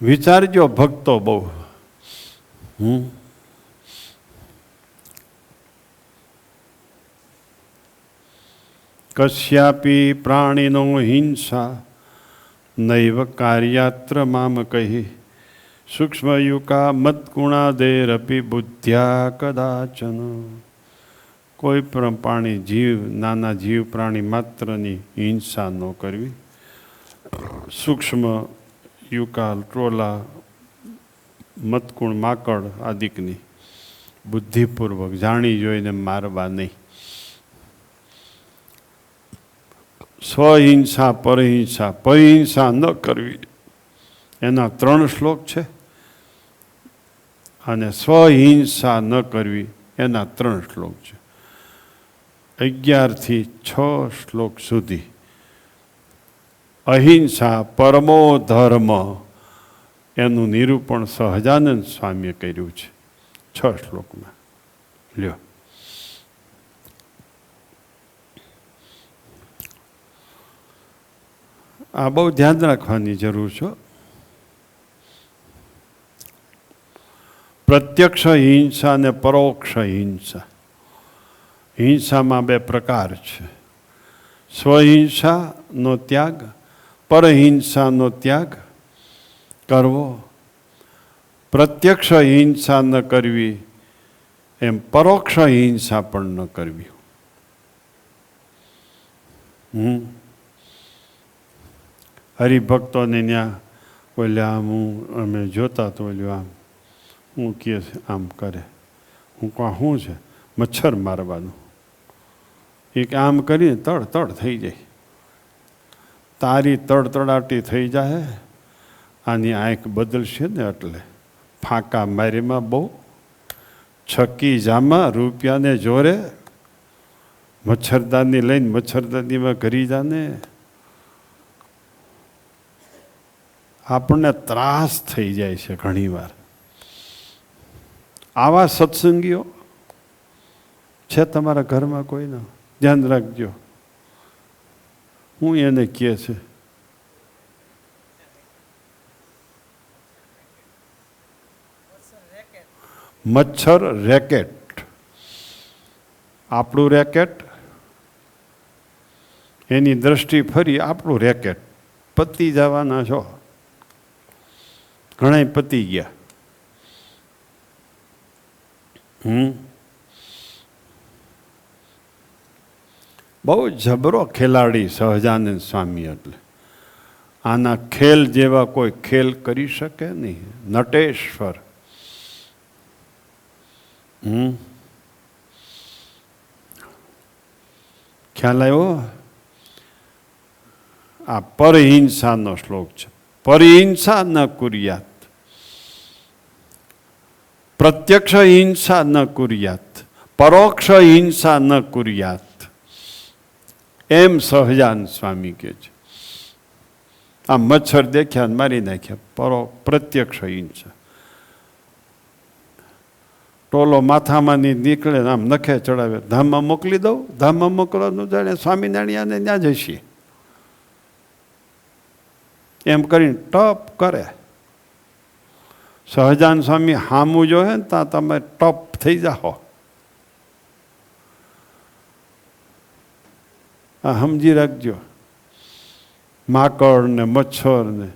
વિચારજો ભક્તો બહુ. કશ્યાપી પ્રાણીનો હિંસા નૈવ કાર્યાત્ર મામ કહી સૂક્ષ્મયુકા મત્કુણાદેરપી બુદ્ધ્યા કદાચન. કોઈ પણ પ્રાણી જીવ, નાના જીવ પ્રાણી માત્રની હિંસા ન કરવી. સૂક્ષ્મ યુકાલ, ટ્રોલા, મતકુણ, માકડ આદિકની બુદ્ધિપૂર્વક જાણી જોઈને મારવા નહીં. સ્વહિંસા, પરહિંસા, પરિહિંસા ન કરવી. એના 3 શ્લોક છે અને સ્વહિંસા ન કરવી એના 3 શ્લોક છે. 11 થી 6 શ્લોક સુધી અહિંસા પરમો ધર્મ એનું નિરૂપણ સહજાનંદ સ્વામીએ કર્યું છે 6 શ્લોકમાં. લ્યો, આ બહુ ધ્યાન રાખવાની જરૂર છે. પ્રત્યક્ષ હિંસા અને પરોક્ષ હિંસા. હિંસામાં 2 પ્રકાર છે. સ્વહિંસાનો ત્યાગ, પરહિંસાનો ત્યાગ કરવો. પ્રત્યક્ષ હિંસા ન કરવી એમ પરોક્ષ હિંસા પણ ન કરવી. હરિભક્તોને ત્યાં ઓલે આમ અમે જોતા તો ઓલું આમ હું કે આમ કરે, હું કહું શું છે? મચ્છર મારવાનું. એક આમ કરીને તડ થઈ જાય. તારી તડતડાટી થઈ જાય આની આંખ બદલશે ને એટલે ફાંકા મારીમાં બહુ છકી જામાં રૂપિયાને જોરે મચ્છરદાની લઈને મચ્છરદાનીમાં ઘરી જાને આપણને ત્રાસ થઈ જાય છે ઘણીવાર. આવા સત્સંગીઓ છે તમારા ઘરમાં કોઈના? ધ્યાન રાખજો. હું એને કહે છે મચ્છર રેકેટ. આપણું રેકેટ એની દ્રષ્ટિ ફરી આપણું રેકેટ. પતી જવાના છો, ઘણા પતી ગયા. બહુ જબરો ખેલાડી સહજાનંદ સ્વામી. એટલે આના ખેલ જેવા કોઈ ખેલ કરી શકે નહીં. નટેશ્વર. ખ્યાલ આવ્યો? આ પરહિંસાનો શ્લોક છે. પરિહિંસા ન કુર્યાત, પ્રત્યક્ષ હિંસા ન કુર્યાત, પરોક્ષ હિંસા ન કુર્યાત, એમ સહજાન સ્વામી કહે છે. આ મચ્છર દેખ્યા મારી નાખ્યા, પ્રત્યક્ષ હિંસા. ટોલો માથામાં નીકળે આમ નખે ચડાવે, ધામમાં મોકલી દઉં, ધામમાં મોકલવાનું જાણે સ્વામિનારાયણને ત્યાં જઈશી એમ કરીને ટપ કરે. સહજાન સ્વામી હામું જોહે ને ત્યાં તમે ટપ થઈ જાઓ. આ સમજી રાખજો. માકડ ને મચ્છર ને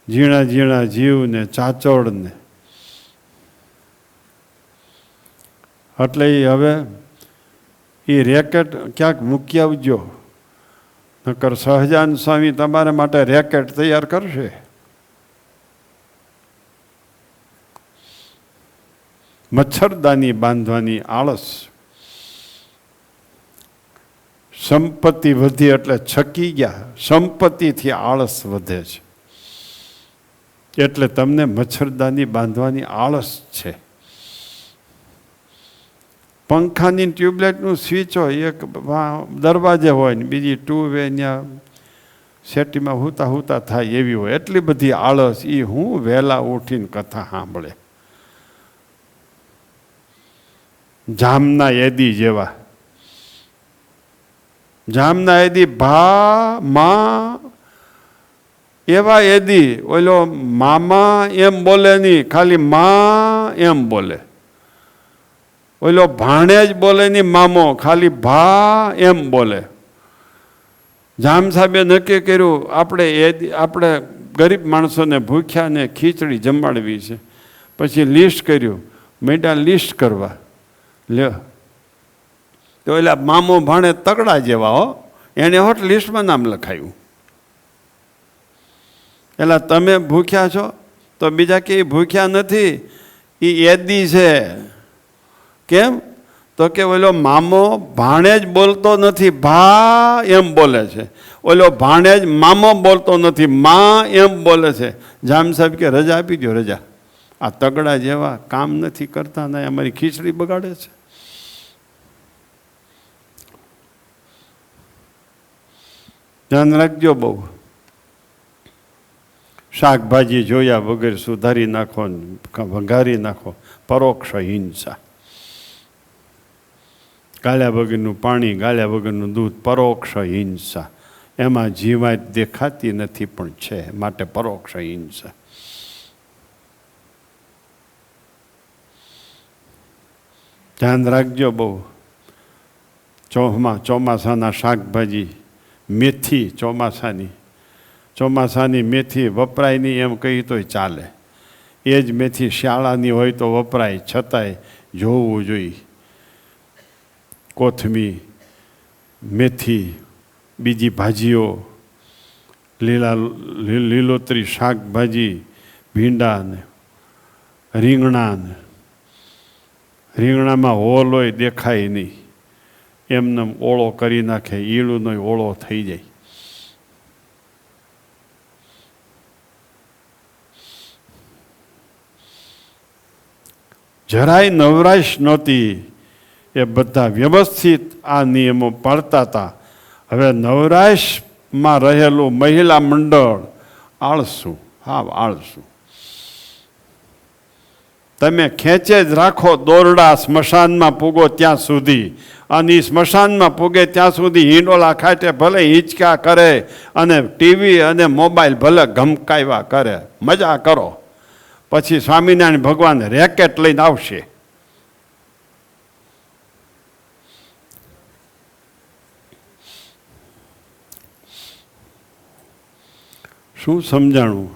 ઝીણા ઝીણા જીવ ને ચાચડ ને, એટલે હવે એ રેકેટ ક્યાંક મૂકી આવજો, નકર સહજાન સ્વામી તમારા માટે રેકેટ તૈયાર કરશે. મચ્છરદાની બાંધવાની આળસ. સંપત્તિ વધી એટલે છકી ગયા. સંપત્તિથી આળસ વધે છે એટલે તમને મચ્છરદાની બાંધવાની આળસ છે. પંખાની ટ્યુબલાઇટનું સ્વિચ હોય, એક દરવાજે હોય ને બીજી ટુ વે ત્યાં સેટીમાં હુતા હુતા થાય એવી હોય. એટલી બધી આળસ. એ હું વહેલા ઉઠીને કથા સાંભળે. જામના એદી જેવા. જામના એદી ભા મા એવા એદી. ઓલો મામા એમ બોલે નહીં, ખાલી મા એમ બોલે. ઓલો ભાણેજ બોલે નહીં મામો, ખાલી ભા એમ બોલે. જામ સાહેબે નક્કી કર્યું આપણે ગરીબ માણસોને ભૂખ્યાને ખીચડી જમાડવી છે. પછી લિસ્ટ કર્યું, મેડા લિસ્ટ કરવા લ્યો. તો એટલે મામો ભાણે તગડા જેવા હો, એને હોટ લિસ્ટમાં નામ લખાયું. એટલે તમે ભૂખ્યા છો તો બીજા કે ભૂખ્યા નથી, એ એદી છે. કેમ? તો કે ઓલો મામો ભાણેજ બોલતો નથી, ભા એમ બોલે છે. ઓલો ભાણેજ મામો બોલતો નથી, મા એમ બોલે છે. જામ સાહેબ કે રજા આપી દો, રજા. આ તગડા જેવા કામ નથી કરતા ને અમારી ખીચડી બગાડે છે. ધ્યાન રાખજો બહુ. શાકભાજી જોયા વગર સુધારી નાખો, વઘારી નાખો, પરોક્ષ હિંસા. ગાળ્યા વગરનું પાણી, ગાળ્યા વગરનું દૂધ, પરોક્ષ હિંસા. એમાં જીવાત દેખાતી નથી પણ છે, માટે પરોક્ષ હિંસા. ધ્યાન રાખજો બહુ. ચોમાસાના શાકભાજી, મેથી ચોમાસાની મેથી વપરાય નહીં એમ કહી તોય ચાલે. એ જ મેથી શિયાળાની હોય તો વપરાય, છતાંય જોવું જોઈએ. કોથમીર, મેથી, બીજી ભાજીઓ, લીલોતરી શાકભાજી, ભીંડા ને રીંગણા ને. રીંગણામાં હોલ હોય દેખાય નહીં, એમને ઓળો કરી નાખે, ઈળુનો ઓળો થઈ જાય. જરાય નવરાશ નહોતી. એ બધા વ્યવસ્થિત આ નિયમો પાળતા હતા. હવે નવરાશમાં રહેલું મહિલા મંડળ આળસુ, હા આળસુ. તમે ખેંચે જ રાખો દોરડા સ્મશાનમાં પૂગો ત્યાં સુધી, અને સ્મશાનમાં પૂગે ત્યાં સુધી હિંડોળા ખાટે ભલે હિંચકા કરે અને ટીવી અને મોબાઈલ ભલે ગમકાવ્યા કરે, મજા કરો. પછી સ્વામિનારાયણ ભગવાન રેકેટ લઈને આવશે. શું સમજાણું?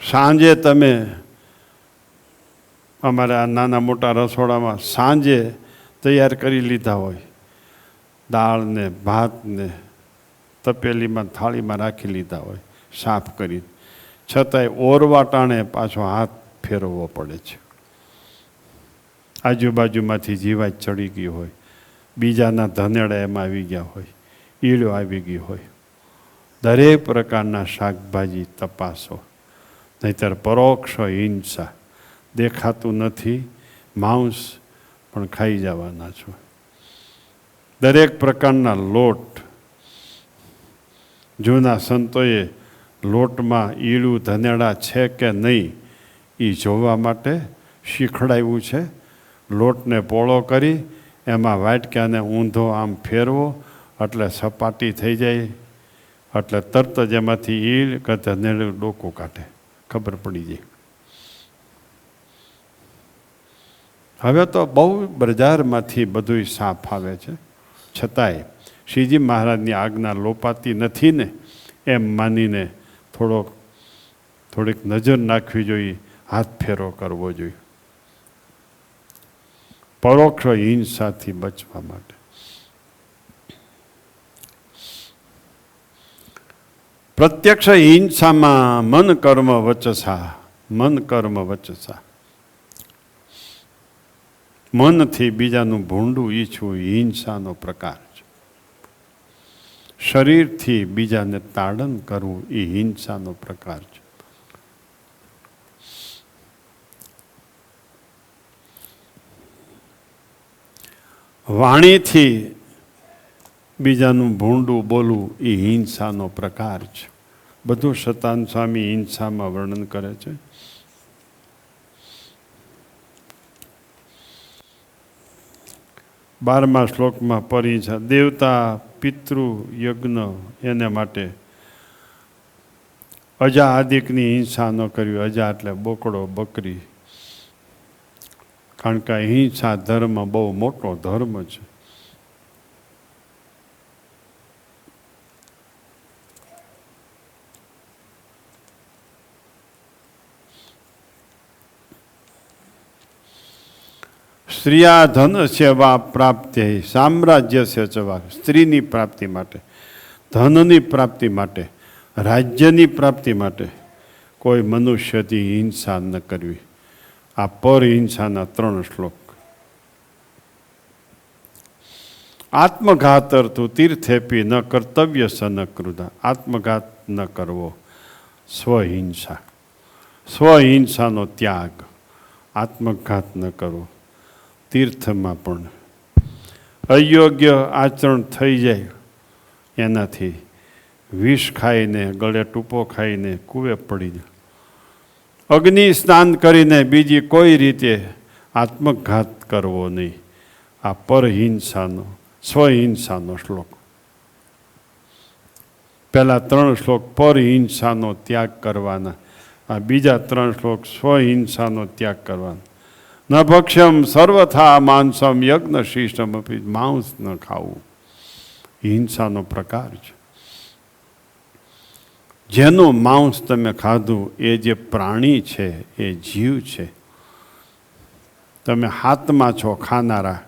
સાંજે તમે અમારા નાના મોટા રસોડામાં સાંજે તૈયાર કરી લીધા હોય, દાળ ને ભાત ને તપેલીમાં થાળીમાં રાખી લીધા હોય સાફ કરી, છતાંય ઓરવા ટાણે પાછો હાથ ફેરવવો પડે છે. આજુબાજુમાંથી જીવાત ચડી ગઈ હોય, બીજાના ધનેડા એમાં આવી ગયા હોય, ઈળો આવી ગઈ હોય. દરેક પ્રકારના શાકભાજી તપાસો, નહીતર પરોક્ષ હિંસા. દેખાતું નથી માંસ પણ ખાઈ જવાના છો. દરેક પ્રકારના લોટ, જૂના સંતોએ લોટમાં ઈળું ધનેડા છે કે નહીં એ જોવા માટે શીખડાવ્યું છે. લોટને પોળો કરી એમાં વાટક્યાને ઊંધો આમ ફેરવો એટલે સપાટી થઈ જાય, એટલે તરત જ એમાંથી ઈળ કે ધનેડું ડોકું કાઢે, ખબર પડી જાય. હવે તો બહુ બજારમાંથી બધું સાફ આવે છે, છતાંય શ્રીજી મહારાજની આજ્ઞા લોપાતી નથી ને એમ માનીને થોડીક નજર નાખવી જોઈએ, હાથ ફેરો કરવો જોઈએ પરોક્ષ હિંસાથી બચવા માટે. પ્રત્યક્ષ હિંસામાં મન કર્મ વચસા, મન કર્મ વચસા. મનથી બીજાનું ભૂંડું ઈચ્છવું હિંસાનો પ્રકાર છે. શરીરથી બીજાને તાડન કરવું એ હિંસાનો પ્રકાર છે. વાણીથી બીજાનું ભૂંડું બોલવું એ હિંસાનો પ્રકાર છે. બધું સતાન સ્વામી હિંસામાં વર્ણન કરે છે. 12મા શ્લોકમાં પરિહિંસા, દેવતા પિતૃ યજ્ઞ એને માટે અજા આદિકની હિંસા ન કરવી. અજા એટલે બોકડો બકરી, કારણ કે હિંસા ધર્મ બહુ મોટો ધર્મ છે. સ્ત્રીયા ધનસ્ય વા પ્રાપ્ત્ય સામ્રાજ્યસ્ય ચ વા. સ્ત્રીની પ્રાપ્તિ માટે, ધનની પ્રાપ્તિ માટે, રાજ્યની પ્રાપ્તિ માટે કોઈ મનુષ્યથી હિંસા ન કરવી. આ પરહિંસાના 3 શ્લોક. આત્મઘાતર્તુ તીર્થેપી ન કર્તવ્ય સન કૃદા. આત્મઘાત ન કરવો, સ્વહિંસા, સ્વહિંસાનો ત્યાગ. આત્મઘાત ન કરવો. તીર્થમાં પણ અયોગ્ય આચરણ થઈ જાય એનાથી વિષ ખાઈને, ગળે ટૂંપો ખાઈને કૂવે પડી જાય. અગ્નિ સ્નાન કરીને બીજી કોઈ રીતે આત્મઘાત કરવો નહીં. આ પરહિંસાનો, સ્વહિંસાનો શ્લોક. પહેલા 3 શ્લોક પરહિંસાનો ત્યાગ કરવાના, આ બીજા 3 શ્લોક સ્વહિંસાનો ત્યાગ કરવાનો. ન ભક્ષ્યમ સર્વથા માંસમ યજ્ઞ શિષ્ટમ અપી. માંસ ન ખાવું હિંસાનો પ્રકાર છે. જેનું માંસ તમે ખાધું એ જે પ્રાણી છે, એ જીવ છે. તમે હાથમાં છો ખાનારા,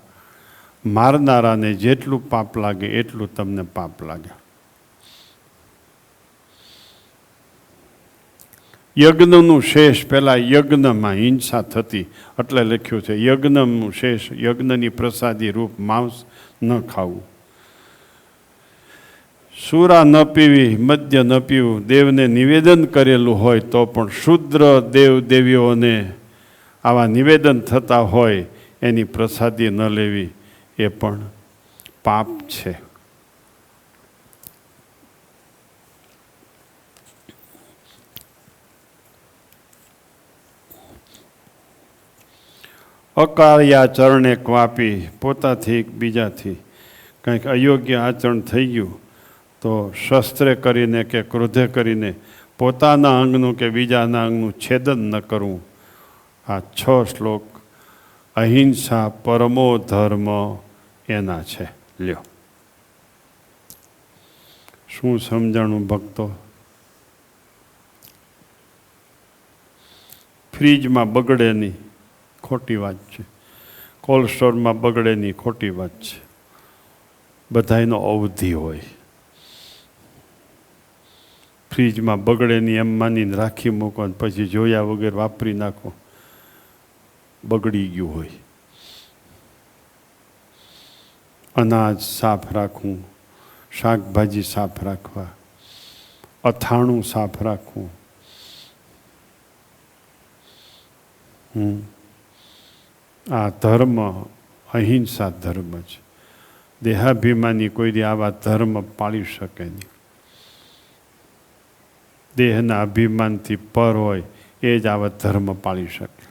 મારનારાને જેટલું પાપ લાગે એટલું તમને પાપ લાગે. યજ્ઞનું શેષ, પહેલાં યજ્ઞમાં હિંસા થતી એટલે લખ્યું છે યજ્ઞનું શેષ, યજ્ઞની પ્રસાદી રૂપ માંસ ન ખાવું. સુરા ન પીવી, મદ્ય ન પીવું, દેવને નિવેદન કરેલું હોય તો પણ શુદ્ર દેવ દેવીઓને આવા નિવેદન થતા હોય એની પ્રસાદી ન લેવી એ પણ પાપ છે. અકાળ્યા ચરણે ક્વાપી, પોતાથી બીજાથી કંઈક અયોગ્ય આચરણ થઈ ગયું તો શસ્ત્રે કરીને કે ક્રોધે કરીને પોતાના અંગનું કે બીજાના અંગનું છેદન ન કરવું. આ 6 શ્લોક અહિંસા પરમો ધર્મ એના છે. લ્યો, શું સમજાણું ભક્તો? ફ્રીજમાં બગડે નહીં, ખોટી વાત છે. કોલ્ડ સ્ટોરમાં બગડે નહીં, ખોટી વાત છે. બધાયનો અવધિ હોય. ફ્રીજમાં બગડે નહીં એમ માનીને રાખી મૂકો ને પછી જોયા વગર વાપરી નાખો, બગડી ગયું હોય. અનાજ સાફ રાખવું, શાકભાજી સાફ રાખવા, અથાણું સાફ રાખવું. આ ધર્મ અહિંસા ધર્મ છે. દેહાભિમાની કોઈ દી આવા ધર્મ પાળી શકે નહીં. દેહના અભિમાનથી પર હોય એ જ આવા ધર્મ પાળી શકે.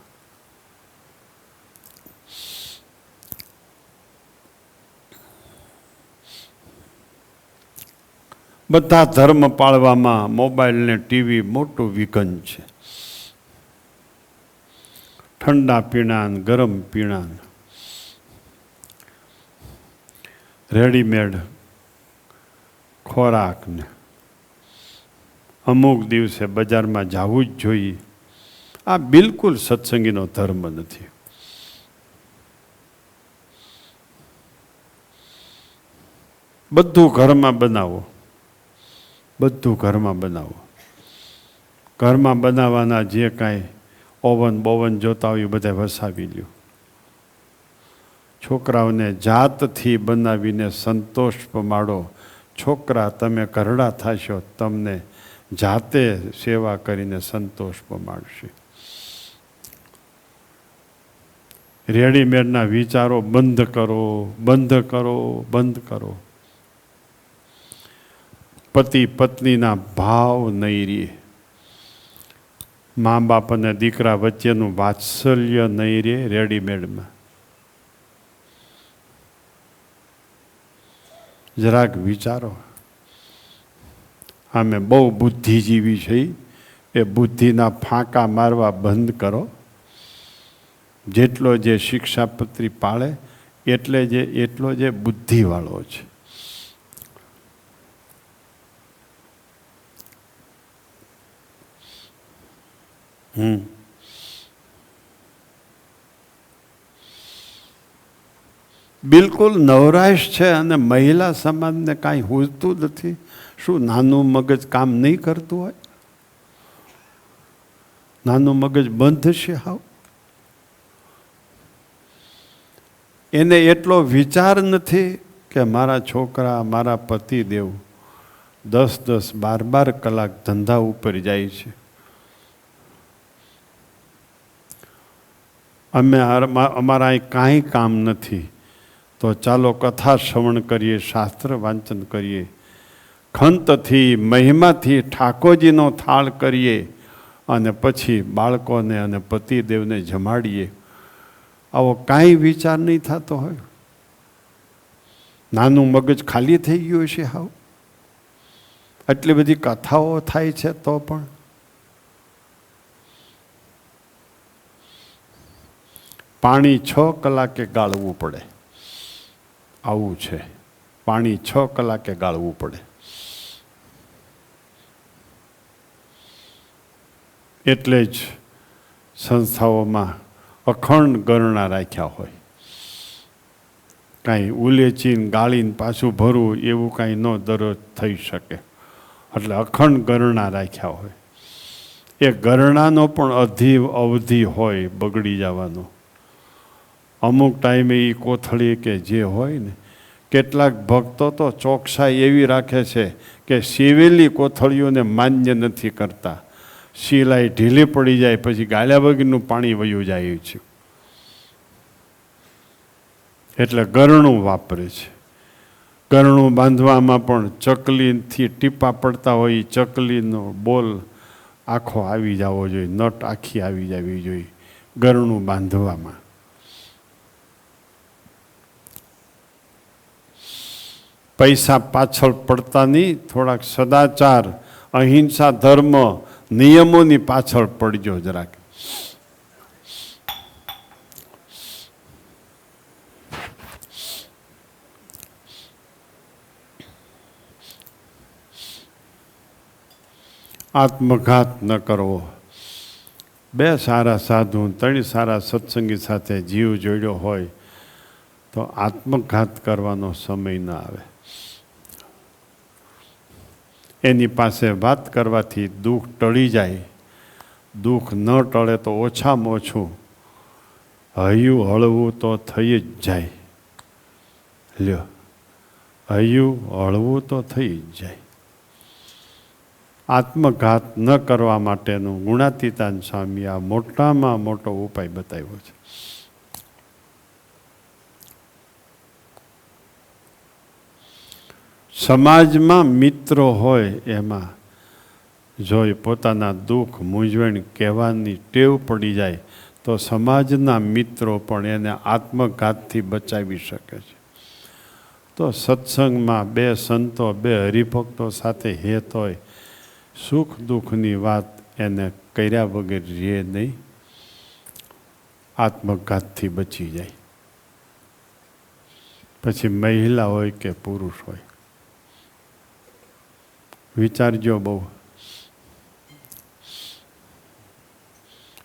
બધા ધર્મ પાળવામાં મોબાઈલ ને ટીવી મોટું વિઘન છે. ઠંડા પીણા, ગરમ પીણા, રેડીમેડ ખોરાક ને અમુક દિવસે બજારમાં જવું જ જોઈએ. આ બિલકુલ સત્સંગીનો ધર્મ નથી. બધું ઘરમાં બનાવો, બધું ઘરમાં બનાવો. ઘરમાં બનાવવાના જે કાંઈ ઓવન બોવન જોતા હોય બધા વસાવી લ્યો. છોકરાઓને જાતથી બનાવીને સંતોષ પમાડો. છોકરા તમે ઘરડા થશો, તમને જાતે સેવા કરીને સંતોષ પમાડશે. રેડીમેડના વિચારો બંધ કરો, બંધ કરો, બંધ કરો. પતિ પત્નીના ભાવ નહીં રહે. મા બાપ અને દીકરા વચ્ચેનું વાત્સલ્ય નહીં રહે રેડીમેડમાં. જરાક વિચારો. અમે બહુ બુદ્ધિજીવી છીએ, એ બુદ્ધિના ફાંકા મારવા બંધ કરો. જેટલો જે શિક્ષાપત્રી પાળે એટલો જે બુદ્ધિવાળો છે. બિલકુલ નવરાશ છે અને મહિલા સમાજને કાંઈ હુજતું નથી. શું નાનું મગજ કામ નહીં કરતું હોય? નાનું મગજ બંધ છે હાવ. એને એટલો વિચાર નથી કે મારા છોકરા, મારા પતિદેવ 10-10, 12 કલાક ધંધા ઉપર જાય છે. અમારા અહીં કાંઈ કામ નથી તો ચાલો કથા શ્રવણ કરીએ, શાસ્ત્ર વાંચન કરીએ, ખંતથી મહિમાથી ઠાકોરજીનો થાળ કરીએ અને પછી બાળકોને અને પતિદેવને જમાડીએ. આવો કાંઈ વિચાર નહીં થતો હોય. નાનું મગજ ખાલી થઈ ગયું છે હાવ. આટલી બધી કથાઓ થાય છે તો પણ પાણી 6 કલાકે ગાળવું પડે. આવું છે. પાણી 6 કલાકે ગાળવું પડે. એટલે જ સંસ્થાઓમાં અખંડ ગરણા રાખ્યા હોય. કાંઈ ઉલેચીને ગાળીને પાછું ભરવું એવું કાંઈ ન દરરોજ થઈ શકે. એટલે અખંડ ગરણા રાખ્યા હોય. એ ગરણાનો પણ અવધિ હોય બગડી જવાનો. અમુક ટાઈમે એ કોથળી કે જે હોય ને કેટલાક ભક્તો તો ચોકસાઈ એવી રાખે છે કે સીવેલી કોથળીઓને માન્ય નથી કરતા. સિલાઈ ઢીલી પડી જાય પછી ગાળ્યા વગરનું પાણી વયું જાય છે, એટલે ગરણું વાપરે છે. ગરણું બાંધવામાં પણ ચકલીથી ટીપા પડતા હોય, ચકલીનો બોલ આખો આવી જવો જોઈએ, નટ આખી આવી જવી જોઈએ ગરણું બાંધવામાં. પૈસા પાછળ પડતા નહીં, થોડાક સદાચાર, અહિંસા, ધર્મ, નિયમોની પાછળ પડજો જરાક. આત્મઘાત ન કરવો. બે સારા સાધુ, 3 સારા સત્સંગી સાથે જીવ જોડ્યો હોય તો આત્મઘાત કરવાનો સમય ન આવે. એની પાસે વાત કરવાથી દુઃખ ટળી જાય. દુઃખ ન ટળે તો ઓછામાં ઓછું હૈયું હળવું તો થઈ જ જાય. લ્યો, હૈયું હળવું તો થઈ જ જાય. આત્મઘાત ન કરવા માટેનું ગુણાતીતાન સ્વામી આ મોટામાં મોટો ઉપાય બતાવ્યો છે. સમાજમાં મિત્રો હોય એમાં જોઈ પોતાના દુઃખ મૂંઝવણ કહેવાની ટેવ પડી જાય તો સમાજના મિત્રો પણ એને આત્મઘાતથી બચાવી શકે છે. તો સત્સંગમાં 2 સંતો, 2 હરિભક્તો સાથે હેત હોય, સુખ દુઃખની વાત એને કર્યા વગર રહે નહીં, આત્મઘાતથી બચી જાય. પછી મહિલા હોય કે પુરુષ હોય, વિચારજો બહુ.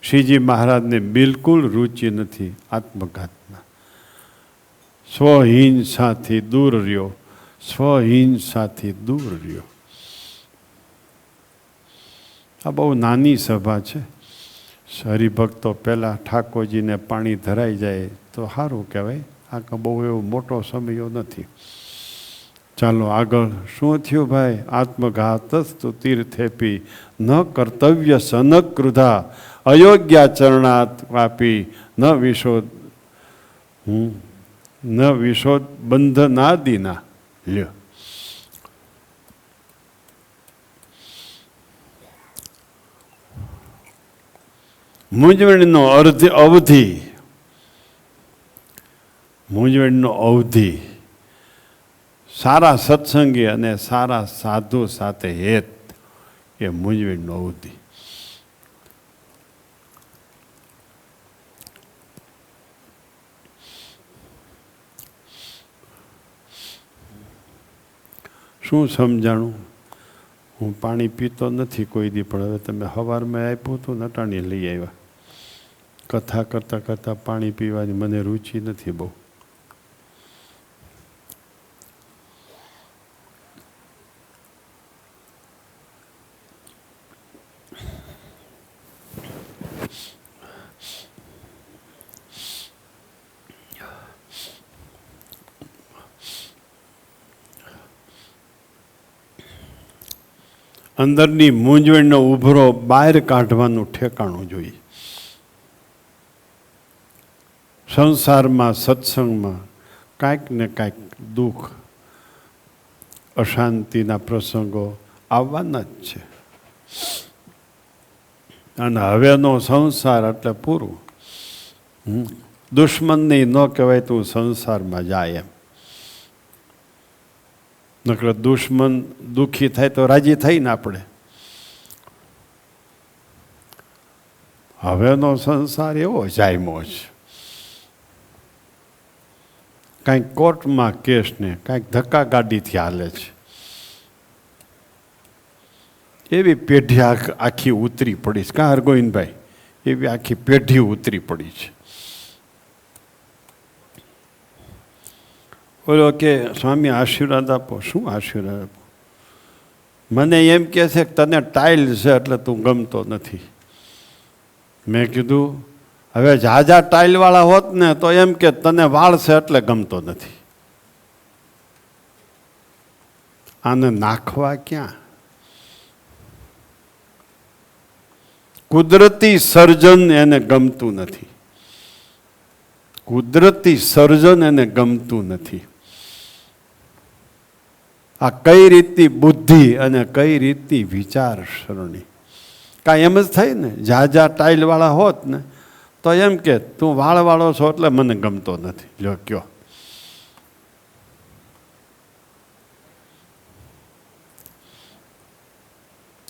શ્રીજી મહારાજને બિલકુલ રુચિ નથી આત્મઘાતમાં. સ્વહિંસાથી દૂર રહ્યો, સ્વહિંસાથી દૂર રહ્યો. આ બહુ નાની સભા છે. હરિભક્તો પહેલાં ઠાકોરજીને પાણી ધરાઈ જાય તો સારું કહેવાય. આ બહુ એવો મોટો સમયો નથી. ચાલો આગળ. શું થયું ભાઈ? આત્મઘાતસ્તુ તીર્થેપી ન કર્તવ્ય સનકૃધા અયોગ્યાચરણાત વાપી ન વિશોધ બંધનાદિના. લ્યો, મૂંઝવણનો અવધિ, મૂંઝવણનો અવધિ સારા સત્સંગી અને સારા સાધુ સાથે હેત એ મૂંઝવણનો અવધિ. શું સમજાણું? હું પાણી પીતો નથી કોઈ દી, પણ હવે તમે સવારમાં આપ્યું હતું નટાણી લઈ આવ્યા. કથા કરતાં કરતાં પાણી પીવાની મને રુચિ નથી બહુ. અંદરની મૂંઝવણનો ઉભરો બહાર કાઢવાનું ઠેકાણું જોઈએ. સંસારમાં, સત્સંગમાં કાંઈક ને કાંઈક દુઃખ, અશાંતિના પ્રસંગો આવવાના જ છે. અને હવેનો સંસાર એટલે પૂરું. દુશ્મનને ન કહેવાય તું સંસારમાં જાય એમ. નકર દુશ્મન દુઃખી થાય તો રાજી થઈને આપણે. હવેનો સંસાર એવો જાયમો છે. કાંઈક કોર્ટમાં કેસ ને કાંઈક ધક્કા ગાડીથી હાલે છે. એવી પેઢી આખી ઉતરી પડી છે. કાં હરગોવિંદભાઈ? એવી આખી પેઢી ઉતરી પડી છે. બોલો કે સ્વામી આશીર્વાદ આપો. શું આશીર્વાદ આપો? મને એમ કહે છે કે તને ટાઇલ છે એટલે તું ગમતો નથી. મેં કીધું હવે જાજા ટાઇલવાળા હોત ને તો એમ કે તને વાળ છે એટલે ગમતો નથી. આને નાખવા ક્યાં? કુદરતી સર્જન એને ગમતું નથી. કુદરતી સર્જન એને ગમતું નથી. આ કઈ રીતની બુદ્ધિ અને કઈ રીતની વિચારસરણી. કાંઈ એમ જ થાય ને, ઝાઝા ટાઇલવાળા હોત ને તો એમ કે તું વાળવાળો છો એટલે મને ગમતો નથી. જો કયો,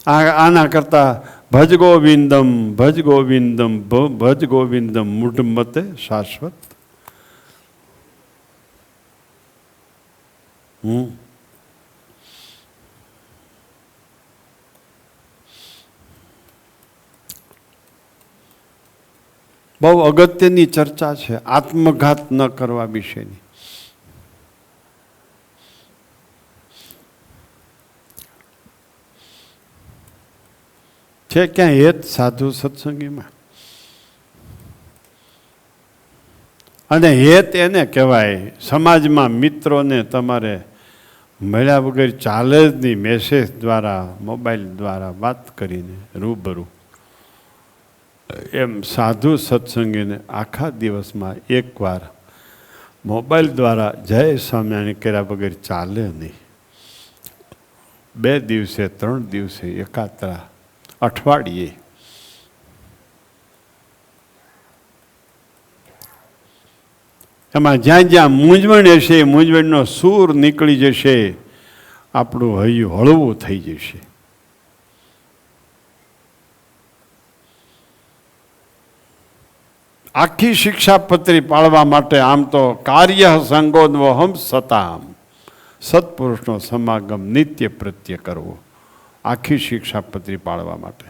આના કરતા ભજ ગોવિંદમ ભજ ગોવિંદમ ભજ ગોવિંદમ મૂઢમતે શાશ્વત. બહુ અગત્યની ચર્ચા છે આત્મઘાત ન કરવા વિશેની. છે ક્યાં હેત સાધુ સત્સંગીમાં? અને હેત એને કહેવાય સમાજમાં મિત્રોને તમારે મળ્યા વગર ચાલે જ નહીં. મેસેજ દ્વારા, મોબાઈલ દ્વારા વાત કરીને રૂબરૂ. એમ સાધુ સત્સંગીને આખા દિવસમાં એકવાર મોબાઈલ દ્વારા જય સ્વામિનારાયણ કર્યા વગર ચાલે નહીં. 2 દિવસે 3 દિવસે એકાત્રા અઠવાડિયે. એમાં જ્યાં જ્યાં મૂંઝવણ હશે મૂંઝવણનો સૂર નીકળી જશે, આપણું હૈયું હળવું થઈ જશે. આખી શિક્ષાપત્રી પાળવા માટે આમ તો કાર્ય સંગોન્વહમ સતામ, સત્પુરુષનો સમાગમ નિત્ય પ્રત્યે કરવો. આખી શિક્ષાપત્રી પાળવા માટે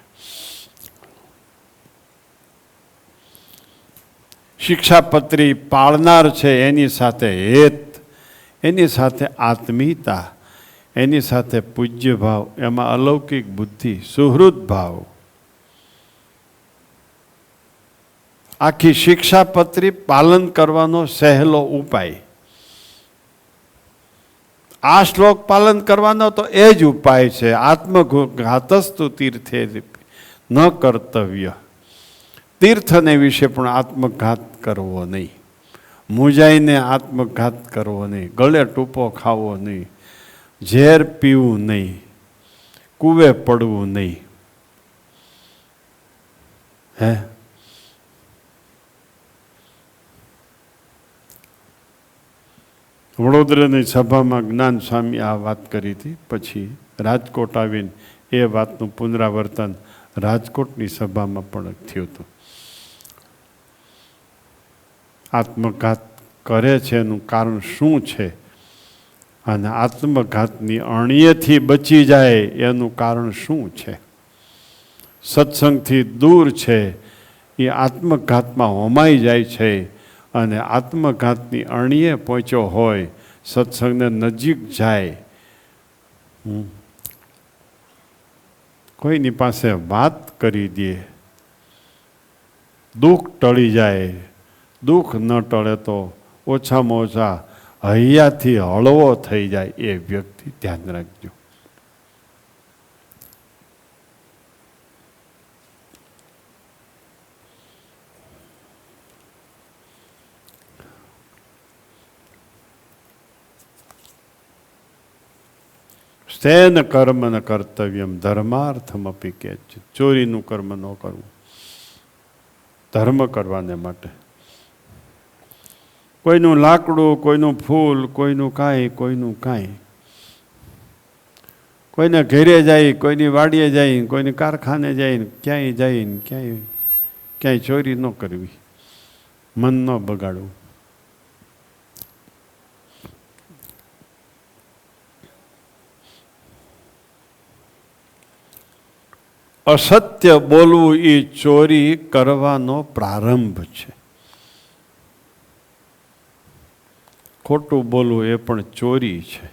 શિક્ષાપત્રી પાળનાર છે એની સાથે હેત, એની સાથે આત્મીયતા, એની સાથે પૂજ્ય ભાવ, એમાં અલૌકિક બુદ્ધિ, સુહૃદ ભાવ. આખી શિક્ષાપત્રી પાલન કરવાનો સહેલો ઉપાય. આ શ્લોક પાલન કરવાનો તો એ જ ઉપાય છે. આત્મઘાતસ્તુ તીર્થે ન કર્તવ્ય. તીર્થને વિશે પણ આત્મઘાત કરવો નહીં. મૂંઝાઈને આત્મઘાત કરવો નહીં. ગળે ટૂંપો ખાવો નહીં. ઝેર પીવું નહીં. કૂવે પડવું નહીં. હે, વડોદરાની સભામાં જ્ઞાન સ્વામી આ વાત કરી હતી. પછી રાજકોટ આવીને એ વાતનું પુનરાવર્તન રાજકોટની સભામાં પણ થયું હતું. આત્મઘાત કરે છે એનું કારણ શું છે અને આત્મઘાતની અણીએથી બચી જાય એનું કારણ શું છે. સત્સંગથી દૂર છે એ આત્મઘાતમાં હોમાઈ જાય છે અને આત્મઘાતની અણીએ પહોંચ્યો હોય, સત્સંગને નજીક જાય, કોઈની પાસે વાત કરી દે, દુઃખ ટળી જાય. દુઃખ ન ટળે તો ઓછામાં ઓછા હૈયાથી હળવો થઈ જાય એ વ્યક્તિ ધ્યાન રાખજો. સ્તેન કર્મ ન કર્તવ્યમ ધર્માર્થમ અપી કે. ચોરીનું કર્મ ન કરવું, ધર્મ કરવાને માટે. કોઈનું લાકડું, કોઈનું ફૂલ, કોઈનું કાંઈ, કોઈનું કાંઈ. કોઈને ઘેરે જાય, કોઈની વાડીએ જાય, કોઈની કારખાને જાય, ક્યાંય જાય, ક્યાંય ચોરી ન કરવી, મન ન બગાડવું. અસત્ય બોલવું એ ચોરી કરવાનો પ્રારંભ છે. ખોટું બોલવું એ પણ ચોરી છે.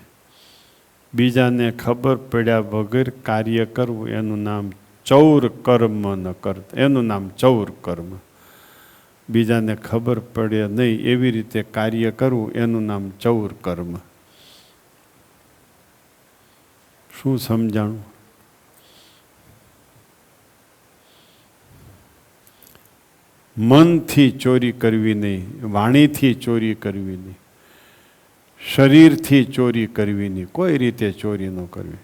બીજાને ખબર પડ્યા વગર કાર્ય કરવું એનું નામ ચૌર કર્મ ન કરત, એનું નામ ચૌર કર્મ. બીજાને ખબર પડે નહીં એવી રીતે કાર્ય કરવું એનું નામ ચૌર કર્મ. શું સમજાણું? મનથી ચોરી કરવી નહીં, વાણીથી ચોરી કરવી નહીં, શરીરથી ચોરી કરવી નહીં, કોઈ રીતે ચોરી ન કરવી.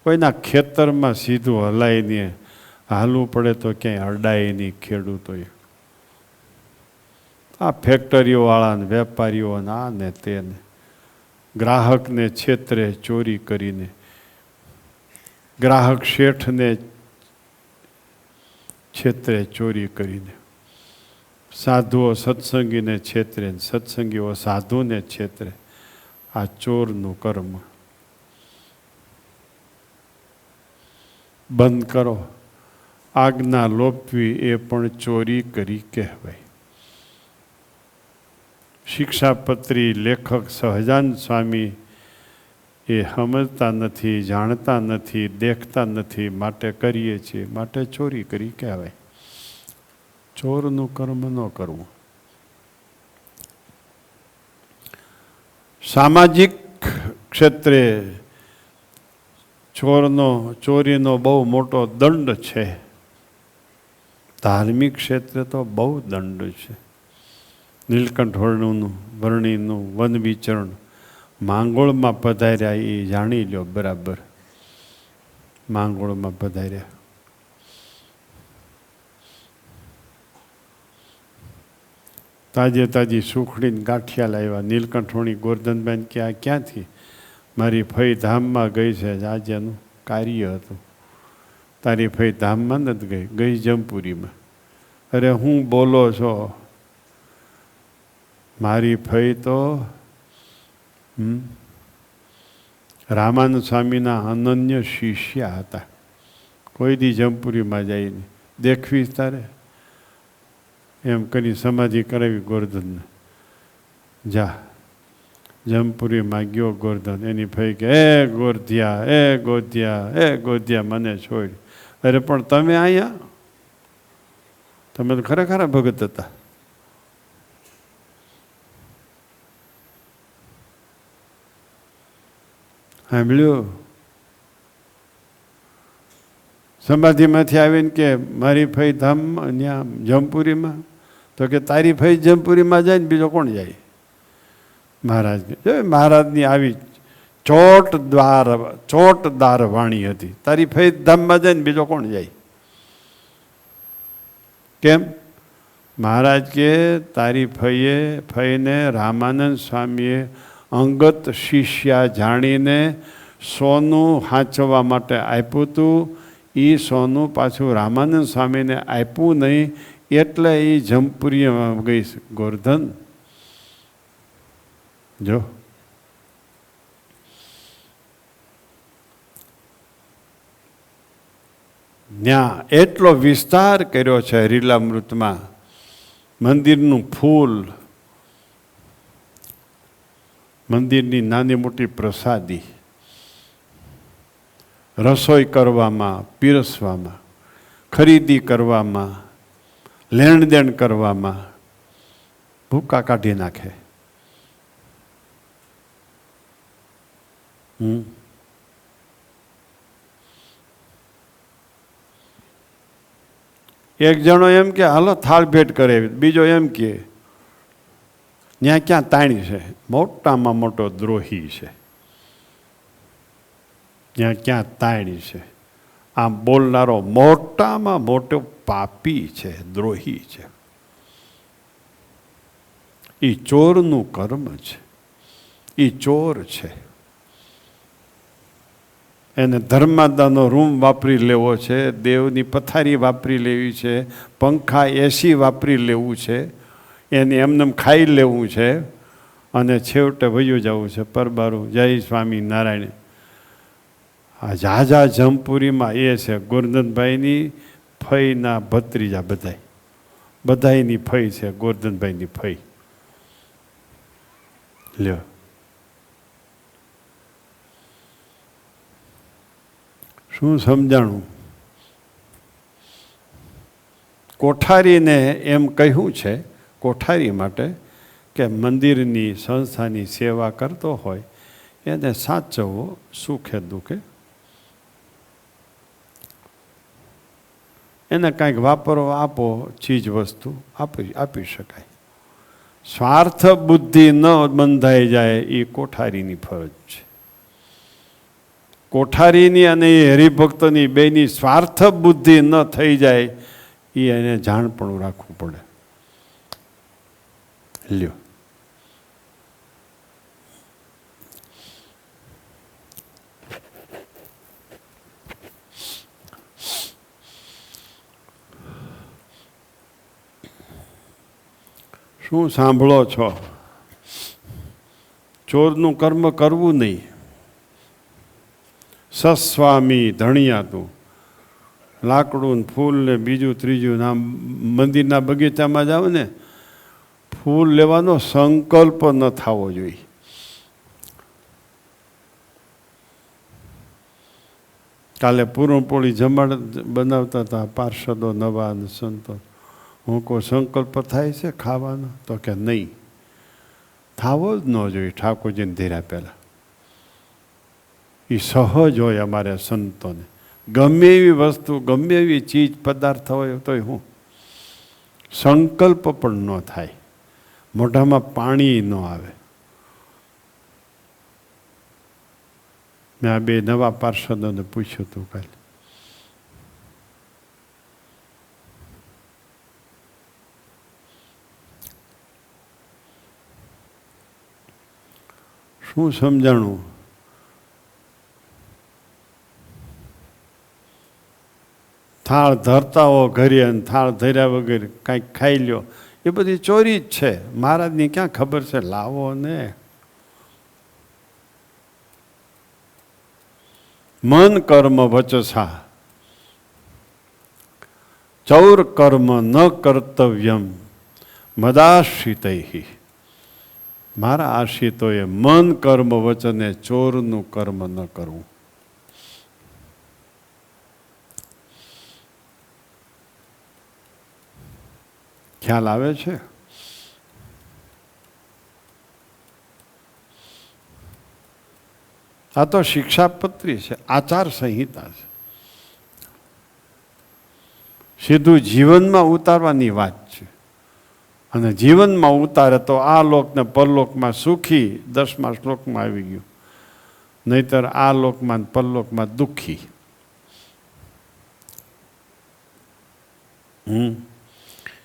કોઈના ખેતરમાં સીધું હલાય નહીં, હાલવું પડે તો ક્યાંય અડાય નહીં ખેડૂતોએ. આ ફેક્ટરીઓવાળાને, વેપારીઓને, આ ને તેને, ગ્રાહકને છેતરે ચોરી કરીને, ગ્રાહક શેઠને છેતરે ચોરી કરીને, સાધુઓ સત્સંગીને છેતરે, સત્સંગીઓ સાધુને છેતરે. આ ચોરનું કર્મ બંધ કરો. આજ્ઞા લોપવી એ પણ ચોરી કરી કહેવાય. શિક્ષાપત્રી લેખક સહજાનંદ સ્વામી એ સમજતા નથી, જાણતા નથી, દેખતા નથી, માટે કરીએ છીએ, માટે ચોરી કરી કહેવાય. ચોરનું કર્મ ન કરવું. સામાજિક ક્ષેત્રે ચોરીનો બહુ મોટો દંડ છે. ધાર્મિક ક્ષેત્રે તો બહુ દંડ છે. નીલકંઠ વર્ણીનું વન વિચરણ માંગોળમાં પધાર્યા એ જાણી લો બરાબર. માંગોળમાં પધાર્યા. તાજે તાજી સુખડીને ગાંઠિયા લાવ્યા. નીલકંઠોણી ગોરધનબેન કે આ ક્યાંથી? મારી ફઈ ધામમાં ગઈ છે, આજે એનું કાર્ય હતું. તારી ફઈ ધામમાં નથી ગઈ, ગઈ જમપુરીમાં. અરે હું બોલો છો? મારી ફઈ તો રામાનંદ સ્વામીના અનન્ય શિષ્ય હતા. કોઈ દી જમપુરીમાં જઈને દેખવી તારે એમ કરી સમાધિ કરાવી ગોરધનને. જા જમપુરીમાં ગયો ગોરધન. એની ફઈ કે એ ગોરધિયા, એ ગોધિયા, એ ગોધિયા મને છોડ. અરે પણ તમે અહીંયા, તમે તો ખરેખર ભગત હતા. સાંભળ્યું? સમાધિમાંથી આવીને કે મારી ફઈ ધામમાં ત્યાં જમપુરીમાં, તો કે તારી ફઈ જમપુરીમાં જાય ને બીજો કોણ જાય? મહારાજ મહારાજની આવી ચોટદાર વાણી હતી. તારી ફઈ ધામમાં જાય ને બીજો કોણ જાય? કેમ? મહારાજ કે તારી ફઈને રામાનંદ સ્વામીએ અંગત શિષ્યા જાણીને સોનું સાચવવા માટે આપ્યું હતું. એ સોનું પાછું રામાનંદ સ્વામીને આપ્યું નહીં, એટલે એ જમપુરીમાં ગઈ ગોરધન. જો ત્યાં એટલો વિસ્તાર કર્યો છે હરિલામૃતમાં. મંદિરનું ફૂલ, મંદિરની નાની મોટી પ્રસાદી, રસોઈ કરવામાં, પીરસવામાં, ખરીદી કરવામાં, લેણ દેણ કરવામાં ભૂકા કાઢી નાખે. એક જણો એમ કે હાલો થાળ ભેટ કરે, બીજો એમ કે ત્યાં ક્યાં તાણી છે? મોટામાં મોટો દ્રોહી છે. ત્યાં ક્યાં તાણી છે? આમ બોલનારો મોટામાં મોટો પાપી છે, દ્રોહી છે. એ ચોરનું કર્મ છે. એ ચોર છે. એને ધર્માદાનો રૂમ વાપરી લેવો છે, દેવની પથારી વાપરી લેવી છે, પંખા એસી વાપરી લેવું છે, એને એમને ખાઈ લેવું છે, અને છેવટે વયું જવું છે પરબારું. જય સ્વામી નારાયણ. આ ઝાઝા જમપુરીમાં એ છે ગોરધનભાઈની ફઈના ભત્રીજા. બધાયની ફઈ છે ગોરધનભાઈની ફઈ. લ્યો, શું સમજાણું? કોઠારીને એમ કહ્યું છે, કોઠારી માટે, કે મંદિરની સંસ્થાની સેવા કરતો હોય એને સાચવવો સુખે દુઃખે. એને કાંઈક વાપરવા આપો, ચીજ વસ્તુ આપી શકાય. સ્વાર્થ બુદ્ધિ ન બંધાઈ જાય એ કોઠારીની ફરજ છે. કોઠારીની અને એ હરિભક્તની બેની સ્વાર્થ બુદ્ધિ ન થઈ જાય એ એને જાણપણું રાખવું પડે. લ્યો, શું સાંભળો છો? ચોરનું કર્મ કરવું નહીં. સસ્વામી ધણિયા તું. લાકડું ને ફૂલ ને બીજું ત્રીજું આમ મંદિરના બગીચામાં જાવ ને, ફૂલ લેવાનો સંકલ્પ ન થવો જોઈએ. કાલે પૂરણપોળી જમાડ બનાવતા હતા પાર્ષદો નવા અને સંતો. હું કોઈ સંકલ્પ થાય છે ખાવાનો? તો કે નહીં, થાવો જ ન જોઈએ ઠાકોરજીને ધીરા પહેલાં. એ સહજ હોય અમારે સંતોને. ગમે એવી વસ્તુ, ગમે એવી ચીજ પદાર્થ હોય તોય હું સંકલ્પ પણ ન થાય, મોઢામાં પાણી ન આવે. મેં આ બે નવા પાર્ષદોને પૂછ્યું હતું કાલે. શું સમજાણું? થાળ ધરતા હો ઘરે અને થાળ ધર્યા વગર કાંઈક ખાઈ લ્યો, એ બધી ચોરી જ છે. મહારાજની ક્યાં ખબર છે? લાવો ને. મન કર્મ વચસા ચૌર કર્મ ન કર્તવ્યમ મદાશ્રિતૈ. મારા આશ્રિતોએ મન કર્મ વચને ચોરનું કર્મ ન કરવું. ખ્યાલ આવે છે? આ તો શિક્ષાપત્રી છે, આચાર સંહિતા છે. સીધું જીવનમાં ઉતારવાની વાત છે. અને જીવનમાં ઉતારે તો આ લોકને પરલોકમાં સુખી 10મા શ્લોકમાં આવી ગયું, નહીતર આ લોકમાં પરલોકમાં દુઃખી.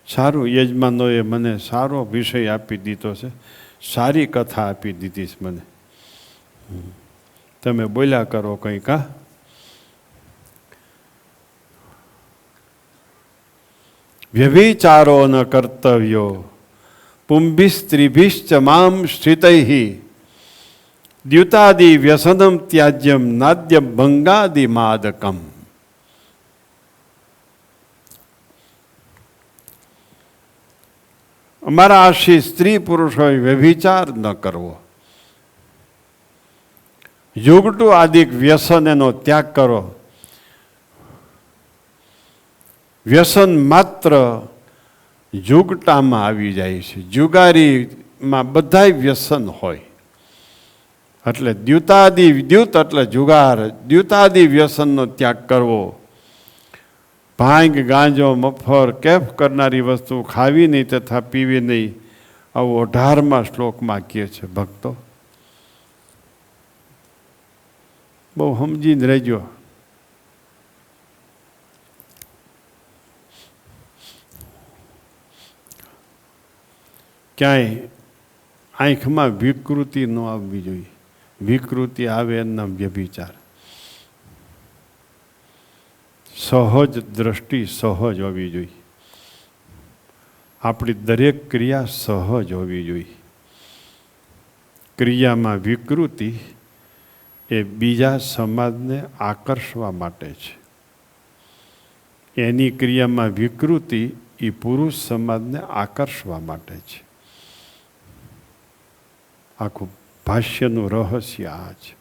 સારું, યજમાનોએ મને સારો વિષય આપી દીધો છે, સારી કથા આપી દીધી છે મને. તમે બોલ્યા કરો કંઈક. હા, વ્યભિચારો ન કર્તવ્યો પુંભિસ્ત્રીભિશ્ચ મામ શ્રિતૈ દ્યુતાદિ વ્યસનમ ત્યાજ્યમ નાદ્ય ભંગાદિ માદકમ. અમારા આશી સ્ત્રી પુરુષોએ વ્યભિચાર ન કરવો, યુગટું આદિક વ્યસન એનો ત્યાગ કરો. વ્યસન માત્ર જુગટામાં આવી જાય છે. જુગારીમાં બધાય વ્યસન હોય. એટલે દ્યુતાદિ, દ્યુત એટલે જુગાર, દ્યુતાદિ વ્યસનનો ત્યાગ કરવો. ભાંગ, ગાંજો, મફર, કેફ કરનારી વસ્તુ ખાવી નહીં તથા પીવી નહીં, આવું 18મા શ્લોકમાં કહે છે. ભક્તો બહુ સમજીને રહેજો. ક્યાંય આંખમાં વિકૃતિ ન આવવી જોઈએ. વિકૃતિ આવે એના વ્યભિચાર. સહજ દ્રષ્ટિ સહજ હોવી જોઈએ. આપણી દરેક ક્રિયા સહજ હોવી જોઈએ. ક્રિયામાં વિકૃતિ એ બીજા સમાજને આકર્ષવા માટે છે. એની ક્રિયામાં વિકૃતિ એ પુરુષ સમાજને આકર્ષવા માટે છે. આખું ભાષ્યનું રહસ્ય આ છે.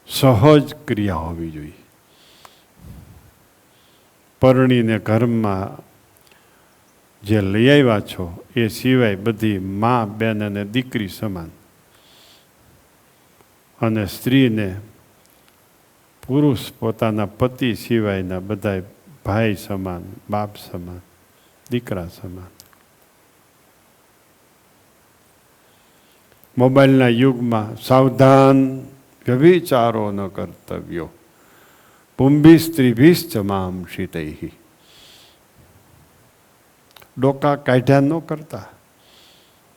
સહજ ક્રિયા હોવી જોઈએ. પરણીને ઘરમાં જે લઈ આવ્યા છો એ સિવાય બધી મા, બેન અને દીકરી સમાન, અને સ્ત્રીને પુરુષ પોતાના પતિ સિવાયના બધા ભાઈ સમાન, બાપ સમાન, દીકરા સમાન. મોબાઈલના યુગમાં સાવધાન, વ્યભિચારો ન કર્તવ્યો, પુંભી સ્ત્રીભીશ્ચ મામ શીતૈ. ડોકા કાઢ્યા ન કરતા.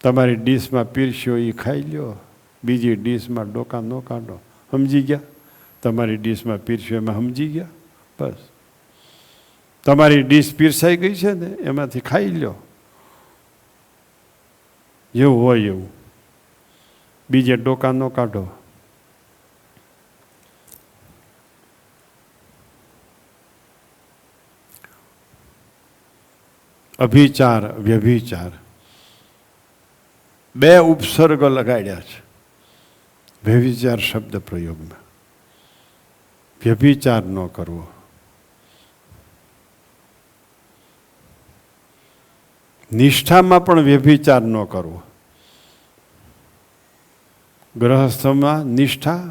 તમારી ડીશમાં પીરસ્યો એ ખાઈ લ્યો, બીજી ડીશમાં ડોકા ન કાઢો. સમજી ગયા? તમારી ડીશમાં પીરસ્યો એમાં સમજી ગયા? બસ. તમારી ડીશ પીરસાઈ ગઈ છે ને એમાંથી ખાઈ લ્યો, જેવું હોય એવું. બીજે ડોકા ન કાઢો. અભિચાર, વ્યભિચાર બે ઉપસર્ગ લગાડ્યા છે વ્યભિચાર શબ્દ પ્રયોગમાં. વ્યભિચાર ન કરવો. નિષ્ઠામાં પણ વ્યભિચાર ન કરવો. ગ્રહસ્થમાં નિષ્ઠા,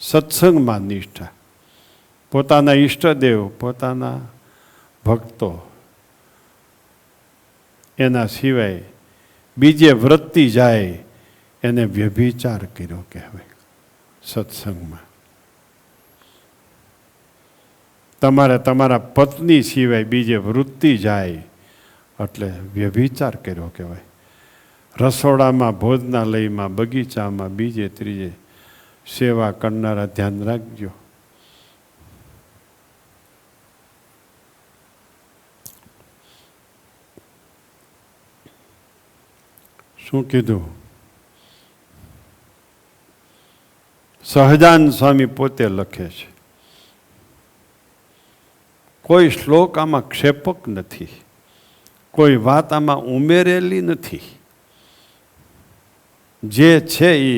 સત્સંગમાં નિષ્ઠા. પોતાના ઈષ્ટદેવ, પોતાના ભક્તો એના સિવાય બીજે વૃત્તિ જાય એને વ્યભિચાર કર્યો કહેવાય સત્સંગમાં. તમારે તમારા પત્ની સિવાય બીજે વૃત્તિ જાય એટલે વ્યભિચાર કર્યો કહેવાય. રસોડામાં, ભોજનાલયમાં, બગીચામાં, બીજે ત્રીજે સેવા કરનારા ધ્યાન રાખજો. શું કીધું? સહજાનંદ સ્વામી પોતે લખે છે, કોઈ શ્લોક આમાં ક્ષેપક નથી, કોઈ વાત આમાં ઉમેરેલી નથી. જે છે એ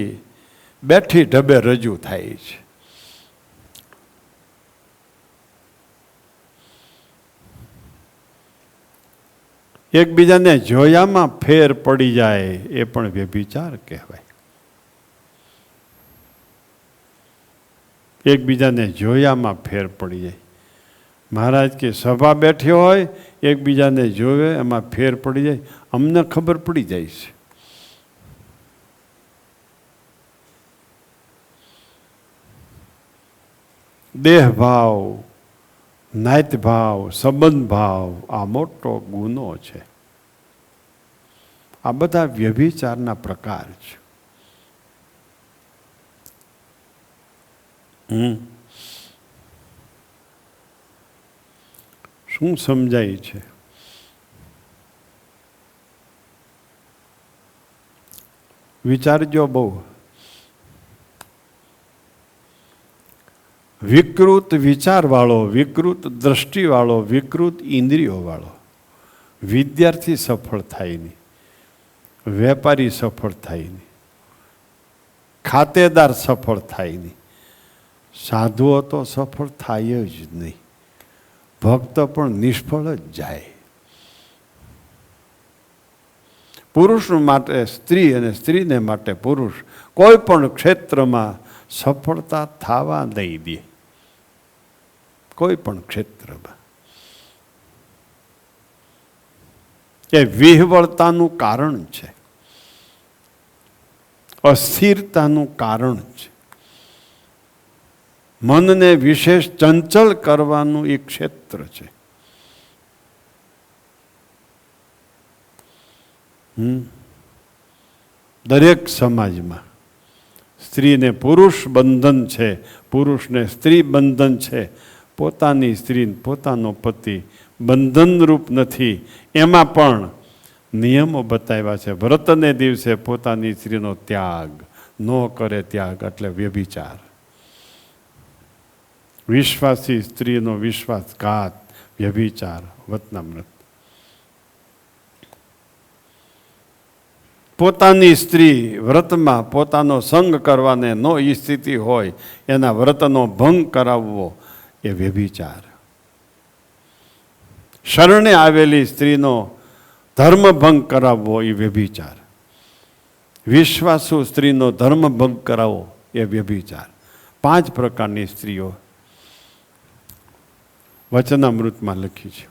બેઠી ઢબે રજૂ થાય છે. એકબીજાને જોયામાં ફેર પડી જાય એ પણ વ્યભિચાર કહેવાય. એકબીજાને જોયામાં ફેર પડી જાય. મહારાજ કે સભા બેઠી હોય, એકબીજાને જોવે એમાં ફેર પડી જાય, અમને ખબર પડી જાય છે. દેહ ભાવ, નાયત ભાવ, સંબંધ ભાવ આ મોટો ગુનો છે. આ બધા વ્યભિચારના પ્રકાર છે. શું સમજાય છે? વિચારજો બહુ. વિકૃત વિચારવાળો, વિકૃત દ્રષ્ટિવાળો, વિકૃત ઇન્દ્રિયોવાળો વિદ્યાર્થી સફળ થાય નહીં, વેપારી સફળ થાય નહીં, ખાતેદાર સફળ થાય નહીં, સાધુઓ તો સફળ થાય જ નહીં, ભક્ત પણ નિષ્ફળ જ જાય. પુરુષ માટે સ્ત્રી અને સ્ત્રીને માટે પુરુષ કોઈ પણ ક્ષેત્રમાં સફળતા થવા નહીં દે. કોઈ પણ ક્ષેત્રમાં એ વિહવળતાનું કારણ છે, અસ્થિરતાનું કારણ છે, મનને વિશેષ ચંચળ કરવાનું એક ક્ષેત્ર છે. દરેક સમાજમાં સ્ત્રીને પુરુષ બંધન છે, પુરુષને સ્ત્રી બંધન છે. પોતાની સ્ત્રી, પોતાનો પતિ બંધનરૂપ નથી. એમાં પણ નિયમો બતાવ્યા છે. વ્રતને દિવસે પોતાની સ્ત્રીનો ત્યાગ ન કરે, ત્યાગ એટલે વ્યભિચાર. વિશ્વાસી સ્ત્રીનો વિશ્વાસઘાત, વ્યભિચાર, વતનામૃત. પોતાની સ્ત્રી વ્રતમાં પોતાનો સંગ કરવાને નો એ સ્થિતિ હોય, એના વ્રતનો ભંગ કરાવવો એ વ્યભિચાર. શરણે આવેલી સ્ત્રીનો ધર્મભંગ કરાવવો એ વ્યભિચાર. વિશ્વાસુ સ્ત્રીનો ધર્મભંગ કરાવવો એ વ્યભિચાર. 5 પ્રકારની સ્ત્રીઓ વચનામૃતમાં લખી છે.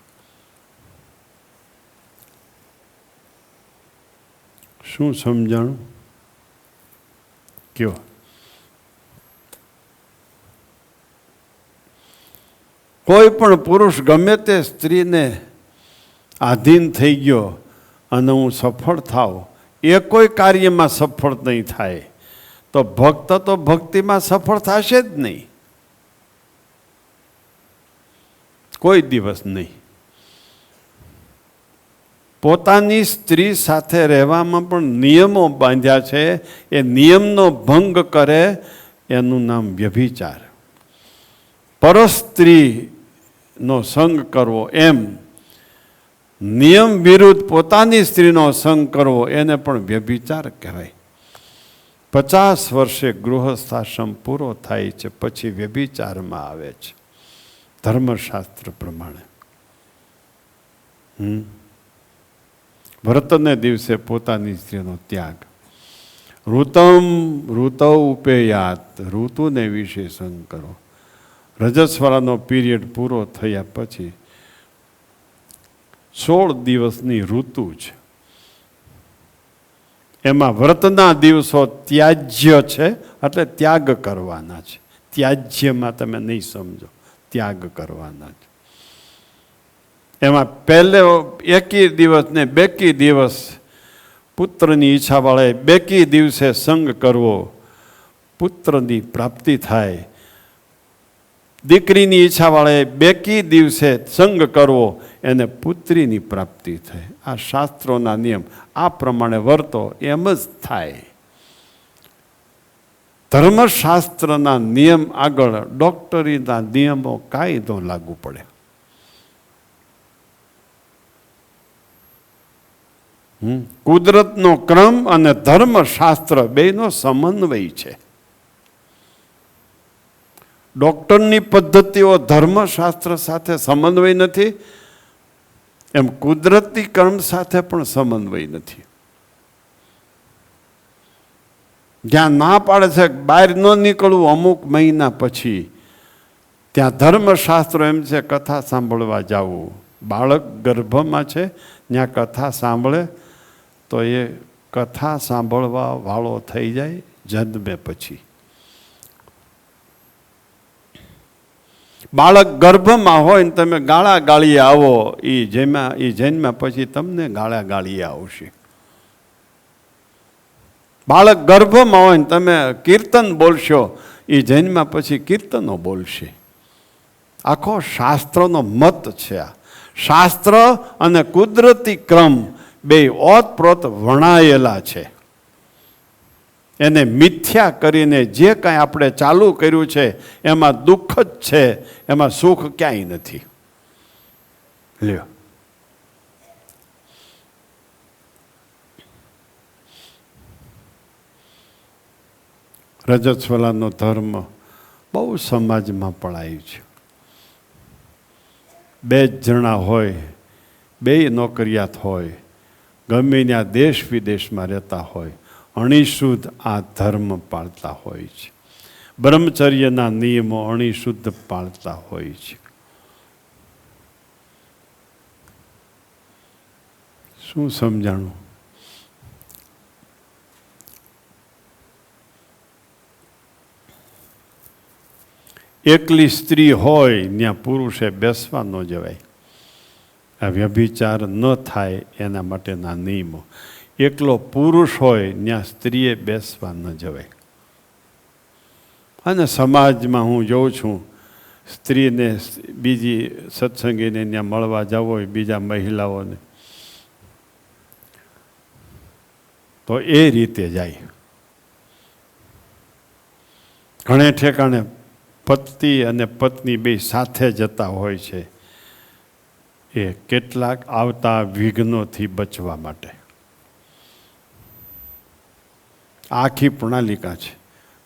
શું સમજાણું કયો? કોઈ પણ પુરુષ ગમે તે સ્ત્રીને આધીન થઈ ગયો અને હું સફળ થાવ, એ કોઈ કાર્યમાં સફળ નહીં થાય તો ભક્ત તો ભક્તિમાં સફળ થશે જ નહીં, કોઈ દિવસ નહીં. પોતાની સ્ત્રી સાથે રહેવામાં પણ નિયમો બાંધ્યા છે, એ નિયમનો ભંગ કરે એનું નામ વ્યભિચાર. પરસ્ત્રીનો સંગ કરવો, એમ નિયમ વિરુદ્ધ પોતાની સ્ત્રીનો સંગ કરવો એને પણ વ્યભિચાર કહેવાય. 50 વર્ષે ગૃહસ્થાશ્રમ પૂરો થાય છે પછી વ્યભિચારમાં આવે છે ધર્મશાસ્ત્ર પ્રમાણે. વ્રતને દિવસે પોતાની સ્ત્રીનો ત્યાગ. ઋતૌ ઉપેયાત, ઋતુને વિશે સંગ કરો. રજસ્વલાનો પીરિયડ પૂરો થયા પછી 16 દિવસની ઋતુ છે, એમાં વ્રતના દિવસો ત્યાજ્ય છે, એટલે ત્યાગ કરવાના છે. ત્યાજ્યમાં તમે નહીં સમજો, ત્યાગ કરવાના છે. એમાં પહેલે 21 દિવસ ને 22 દિવસ પુત્રની ઈચ્છા વાળે 22 દિવસે સંગ કરવો, પુત્રની પ્રાપ્તિ થાય. દીકરીની ઈચ્છા વાળે 22 દિવસે સંગ કરવો, એને પુત્રીની પ્રાપ્તિ થાય. આ શાસ્ત્રોના નિયમ, આ પ્રમાણે વર્તો એમ જ થાય. ધર્મશાસ્ત્રના નિયમ આગળ ડોક્ટરીના નિયમો કાયદો લાગુ પડે. કુદરતનો ક્રમ અને ધર્મશાસ્ત્ર બેનો સમન્વય છે. ડોક્ટરની પદ્ધતિઓ ધર્મશાસ્ત્ર સાથે સમન્વય નથી, એમ કુદરતી કર્મ સાથે પણ સમન્વય નથી. જ્યાં ના પાડે છે બહાર ન નીકળવું અમુક મહિના પછી, ત્યાં ધર્મશાસ્ત્રો એમ છે કથા સાંભળવા જવું. બાળક ગર્ભમાં છે ત્યાં કથા સાંભળે તો એ કથા સાંભળવા વાળો થઈ જાય જન્મે પછી. બાળક ગર્ભમાં હોય ને તમે ગાળા ગાળીએ આવો, એ જન્મ્યા પછી તમને ગાળા ગાળીએ આવશે. બાળક ગર્ભમાં હોય ને તમે કીર્તન બોલશો, એ જન્મ્યા પછી કીર્તનો બોલશે. આખો શાસ્ત્રનો મત છે આ. શાસ્ત્ર અને કુદરતી ક્રમ બે ઓતપ્રોત વણાયેલા છે. એને મિથ્યા કરીને જે કાંઈ આપણે ચાલુ કર્યું છે એમાં દુઃખ જ છે, એમાં સુખ ક્યાંય નથી. લ્યો, રજસ્વલાનો ધર્મ બહુ સમાજમાં પળાયું છે. 2 જણા હોય, 2 નોકરિયાત હોય, ગમે ત્યાં દેશ વિદેશમાં રહેતા હોય, અણિશુદ્ધ આ ધર્મ પાળતા હોય છે. બ્રહ્મચર્યના નિયમો અણિશુદ્ધ પાળતા હોય છે. શું સમજાણું? એકલી સ્ત્રી હોય ત્યાં પુરુષે બેસવા ન જવાય. આ વ્યભિચાર ન થાય એના માટેના નિયમો. એકલો પુરુષ હોય ત્યાં સ્ત્રીએ બેસવા ન જવાય. અને સમાજમાં હું જોઉં છું, સ્ત્રીને બીજી સત્સંગીને ત્યાં મળવા જવું હોય બીજા મહિલાઓને, તો એ રીતે જાય. ઘણે ઠેકાણે પતિ અને પત્ની બે સાથે જતા હોય છે, એ કેટલાક આવતા વિઘ્નોથી બચવા માટે. આખી પ્રણાલિકા છે.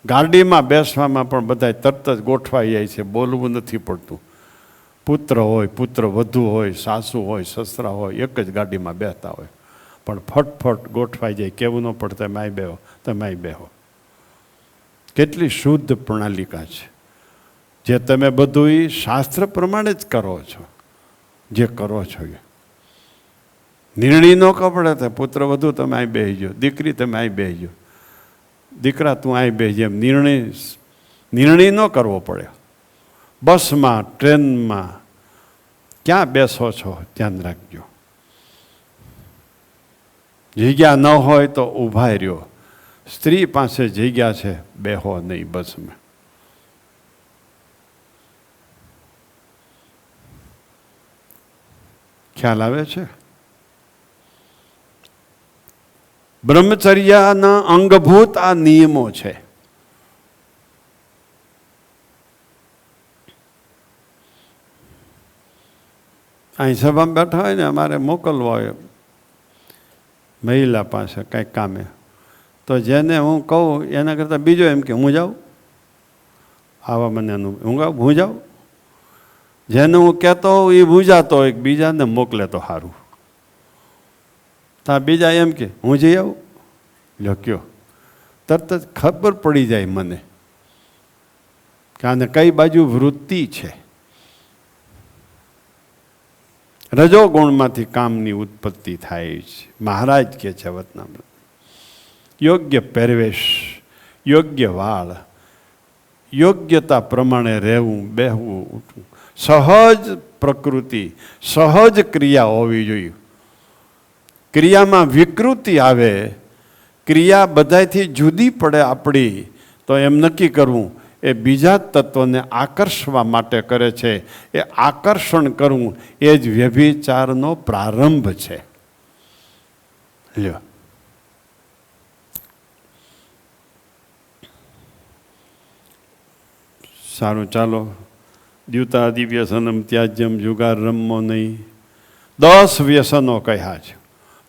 ગાડીમાં બેસવામાં પણ બધા તરત જ ગોઠવાઈ જાય છે, બોલવું નથી પડતું. પુત્ર હોય, પુત્ર વધુ હોય, સાસુ હોય, સસરા હોય, એક જ ગાડીમાં બેસતા હોય, પણ ફટફટ ગોઠવાઈ જાય, કેવું ન પડે તમે અહીં બેહો, તમે અહીં બેહો. કેટલી શુદ્ધ પ્રણાલિકા છે, જે તમે બધું શાસ્ત્ર પ્રમાણે જ કરો છો. જે કરો છો એ નિર્ણય ન કપડે તો પુત્ર વધુ તમે અહીં બેસજો, દીકરી તમે અહીં બેસજો, દીકરા તું અહીં બેસજે, એમ નિર્ણય ન કરવો પડે. બસમાં, ટ્રેનમાં ક્યાં બેસો છો ધ્યાન રાખજો. જગ્યા ન હોય તો ઊભા રહ્યો. સ્ત્રી પાસે જગ્યા છે, બેહો નહીં બસમાં. ખ્યાલ આવે છે? બ્રહ્મચર્યના અંગભૂત આ નિયમો છે. અહીં સભામાં બેઠા હોય ને, અમારે મોકલવા હોય મહિલા પાસે કંઈક કામે, તો જેને હું કહું એના કરતાં બીજો એમ કે હું જાઉં, આવા મને હું જાઉં. જેને હું કહેતો હોઉં એ ભૂજાતો હોય, બીજાને મોકલે તો સારું. ત્યાં બીજા એમ કે હું જઈ આવું, લખ્યો તરત જ ખબર પડી જાય મને કે આને કઈ બાજુ વૃત્તિ છે. રજોગુણમાંથી કામની ઉત્પત્તિ થાય છે. મહારાજ કે છે વતનામૃત, યોગ્ય પહેરવેશ, યોગ્ય વાળ, યોગ્યતા પ્રમાણે રહેવું, બેહવું, ઉઠવું, સહજ પ્રકૃતિ, સહજ ક્રિયા હોવી જોઈએ. ક્રિયામાં વિકૃતિ આવે, ક્રિયા બધાથી જુદી પડે આપણી, તો એમ નક્કી કરવું એ બીજા તત્વને આકર્ષવા માટે કરે છે. એ આકર્ષણ કરવું એ જ વ્યભિચારનો પ્રારંભ છે. લ્યો, સારું ચાલો. દ્યુતાદિ વ્યસનમ ત્યાજ્યમ, જુગાર રમવો નહીં. 10 વ્યસનો કહ્યા છે.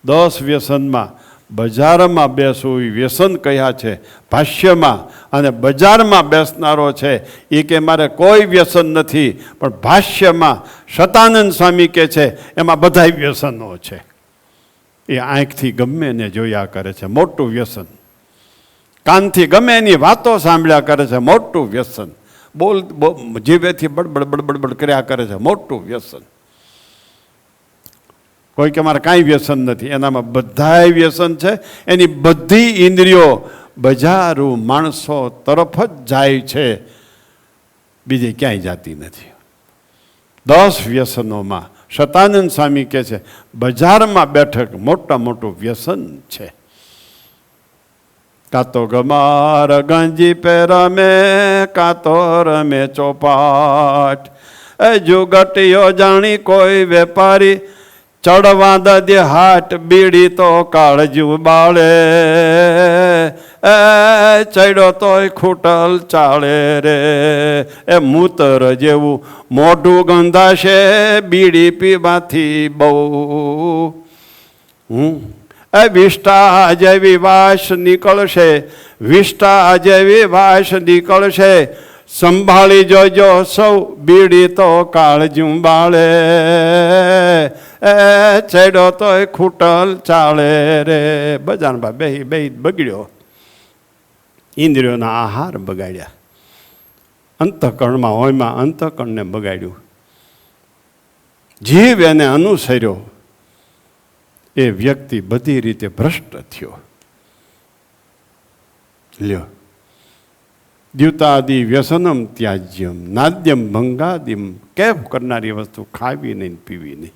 10 વ્યસનમાં બજારમાં બેસવું એ વ્યસન કહ્યા છે ભાષ્યમાં. અને બજારમાં બેસનારો છે એ કે મારે કોઈ વ્યસન નથી, પણ ભાષ્યમાં શતાનંદ સ્વામી કે છે એમાં બધા વ્યસનો છે. એ આંખથી ગમે એને જોયા કરે છે, મોટું વ્યસન. કાનથી ગમે એની વાતો સાંભળ્યા કરે છે, મોટું વ્યસન. જીભેથી બડબડ કર્યા કરે છે, મોટું વ્યસન. કોઈ કે મારે કાંઈ વ્યસન નથી, એનામાં બધાય વ્યસન છે. એની બધી ઇન્દ્રિયો બજારું માણસો તરફ જ જાય છે, બીજે ક્યાંય જાતી નથી. 10 વ્યસનોમાં શતાનંદ સ્વામી કહે છે બજારમાં બેઠક મોટું વ્યસન છે. કાં તો ગમાર ગાંજી પે રમે, કાં તો રમે ચોપાટ. એ જુગટીઓ જાણી કોઈ વેપારી, ચડવા દે હાટ બીડી તો કાળજુ બાળે. એ ચડ્યો તોય ખૂટલ ચાળે રે. એ મૂતર જેવું મોઢું ગંધાશે, બીડી પીવાથી બહુ. એ વિષ્ટા જેવી વાસ નીકળશે, વિષ્ટા જેવી વાસ નીકળશે. સંભાળી જોજો સૌ, બીડી તો કાળજુ બાળે. એ ચડ્યો તોય ખૂટલ ચાળે રે. બજારમાં બેહી બગડ્યો, ઇન્દ્રિયોના આહાર બગાડ્યા, અંતઃકરણમાં હોયમાં અંતઃકરણને બગાડ્યું, જીવ એને અનુસર્યો. એ વ્યક્તિ બધી રીતે ભ્રષ્ટ થયો. લ્યો, દ્યુતાદિ વ્યસનમ ત્યાજ્યમ, નાદ્યમ ભંગાદિમ. કેફ કરનારી વસ્તુ ખાવી નહીં, પીવી નહીં.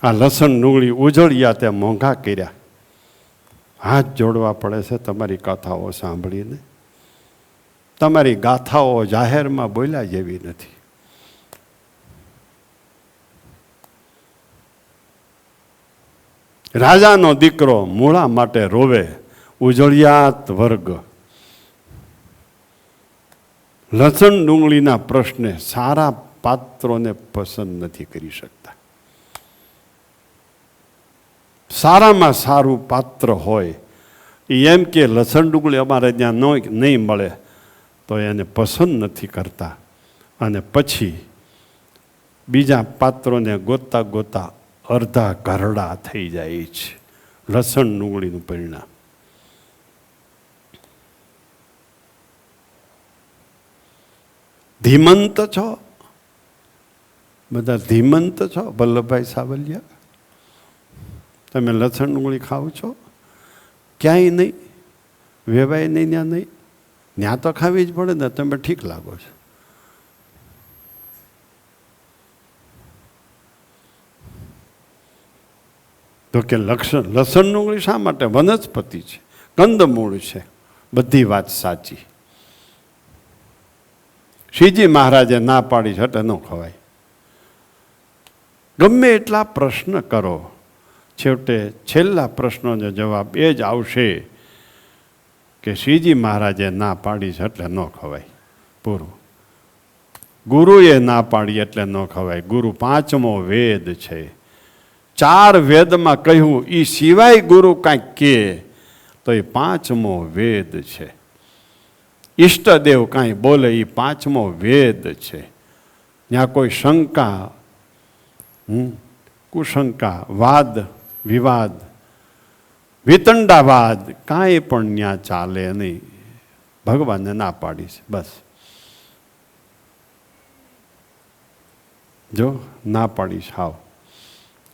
આ લસણ ડુંગળી ઉજળ્યા તે મોંઘા કર્યા. હાથ જોડવા પડે છે તમારી કથાઓ સાંભળીને. તમારી ગાથાઓ જાહેરમાં બોલ્યા જેવી નથી. રાજાનો દીકરો મૂળા માટે રોવે, ઉજળિયાત વર્ગ. લસણ ડુંગળીના પ્રશ્ને સારા પાત્રોને પસંદ નથી કરી શકતા. સારામાં સારું પાત્ર હોય એમ કે લસણ ડુંગળી અમારે ત્યાં નહીં મળે તો એને પસંદ નથી કરતા. અને પછી બીજા પાત્રોને ગોતતા ગોતતા અડધા ઘરડા થઈ જાય છે. લસણ ડુંગળીનું પરિણામ. ધીમંત છો, બધા ધીમંત છો. વલ્લભભાઈ સાવલિયા, તમે લસણ ડુંગળી ખાવ છો? ક્યાંય નહીં, વેવાય નહીં, ત્યાં નહીં. ત્યાં તો ખાવી જ પડે ને, તમે ઠીક લાગો છો. તો કે લસણ ડુંગળી શા માટે? વનસ્પતિ છે, કંદમૂળ છે. બધી વાત સાચી. શ્રીજી મહારાજે ના પાડી છે એટલે ન ખવાય. ગમે એટલા પ્રશ્ન કરો, છેવટે છેલ્લા પ્રશ્નોનો જવાબ એ જ આવશે કે શ્રીજી મહારાજે ના પાડી છે એટલે ન ખવાય. પૂરું. ગુરુએ ના પાડી એટલે ન ખવાય. ગુરુ પાંચમો વેદ છે. 4 વેદમાં કહ્યું એ સિવાય ગુરુ કાંઈક કહે તો એ પાંચમો વેદ છે. ઈષ્ટદેવ કાંઈ બોલે એ પાંચમો વેદ છે. ત્યાં કોઈ શંકા, કુશંકા, વાદ વિવાદ, વિતંડાવાદ કાંઈ પણ ત્યાં ચાલે નહીં. ભગવાનને ના પાડી છે બસ. જો ના પાડી છે. હાવ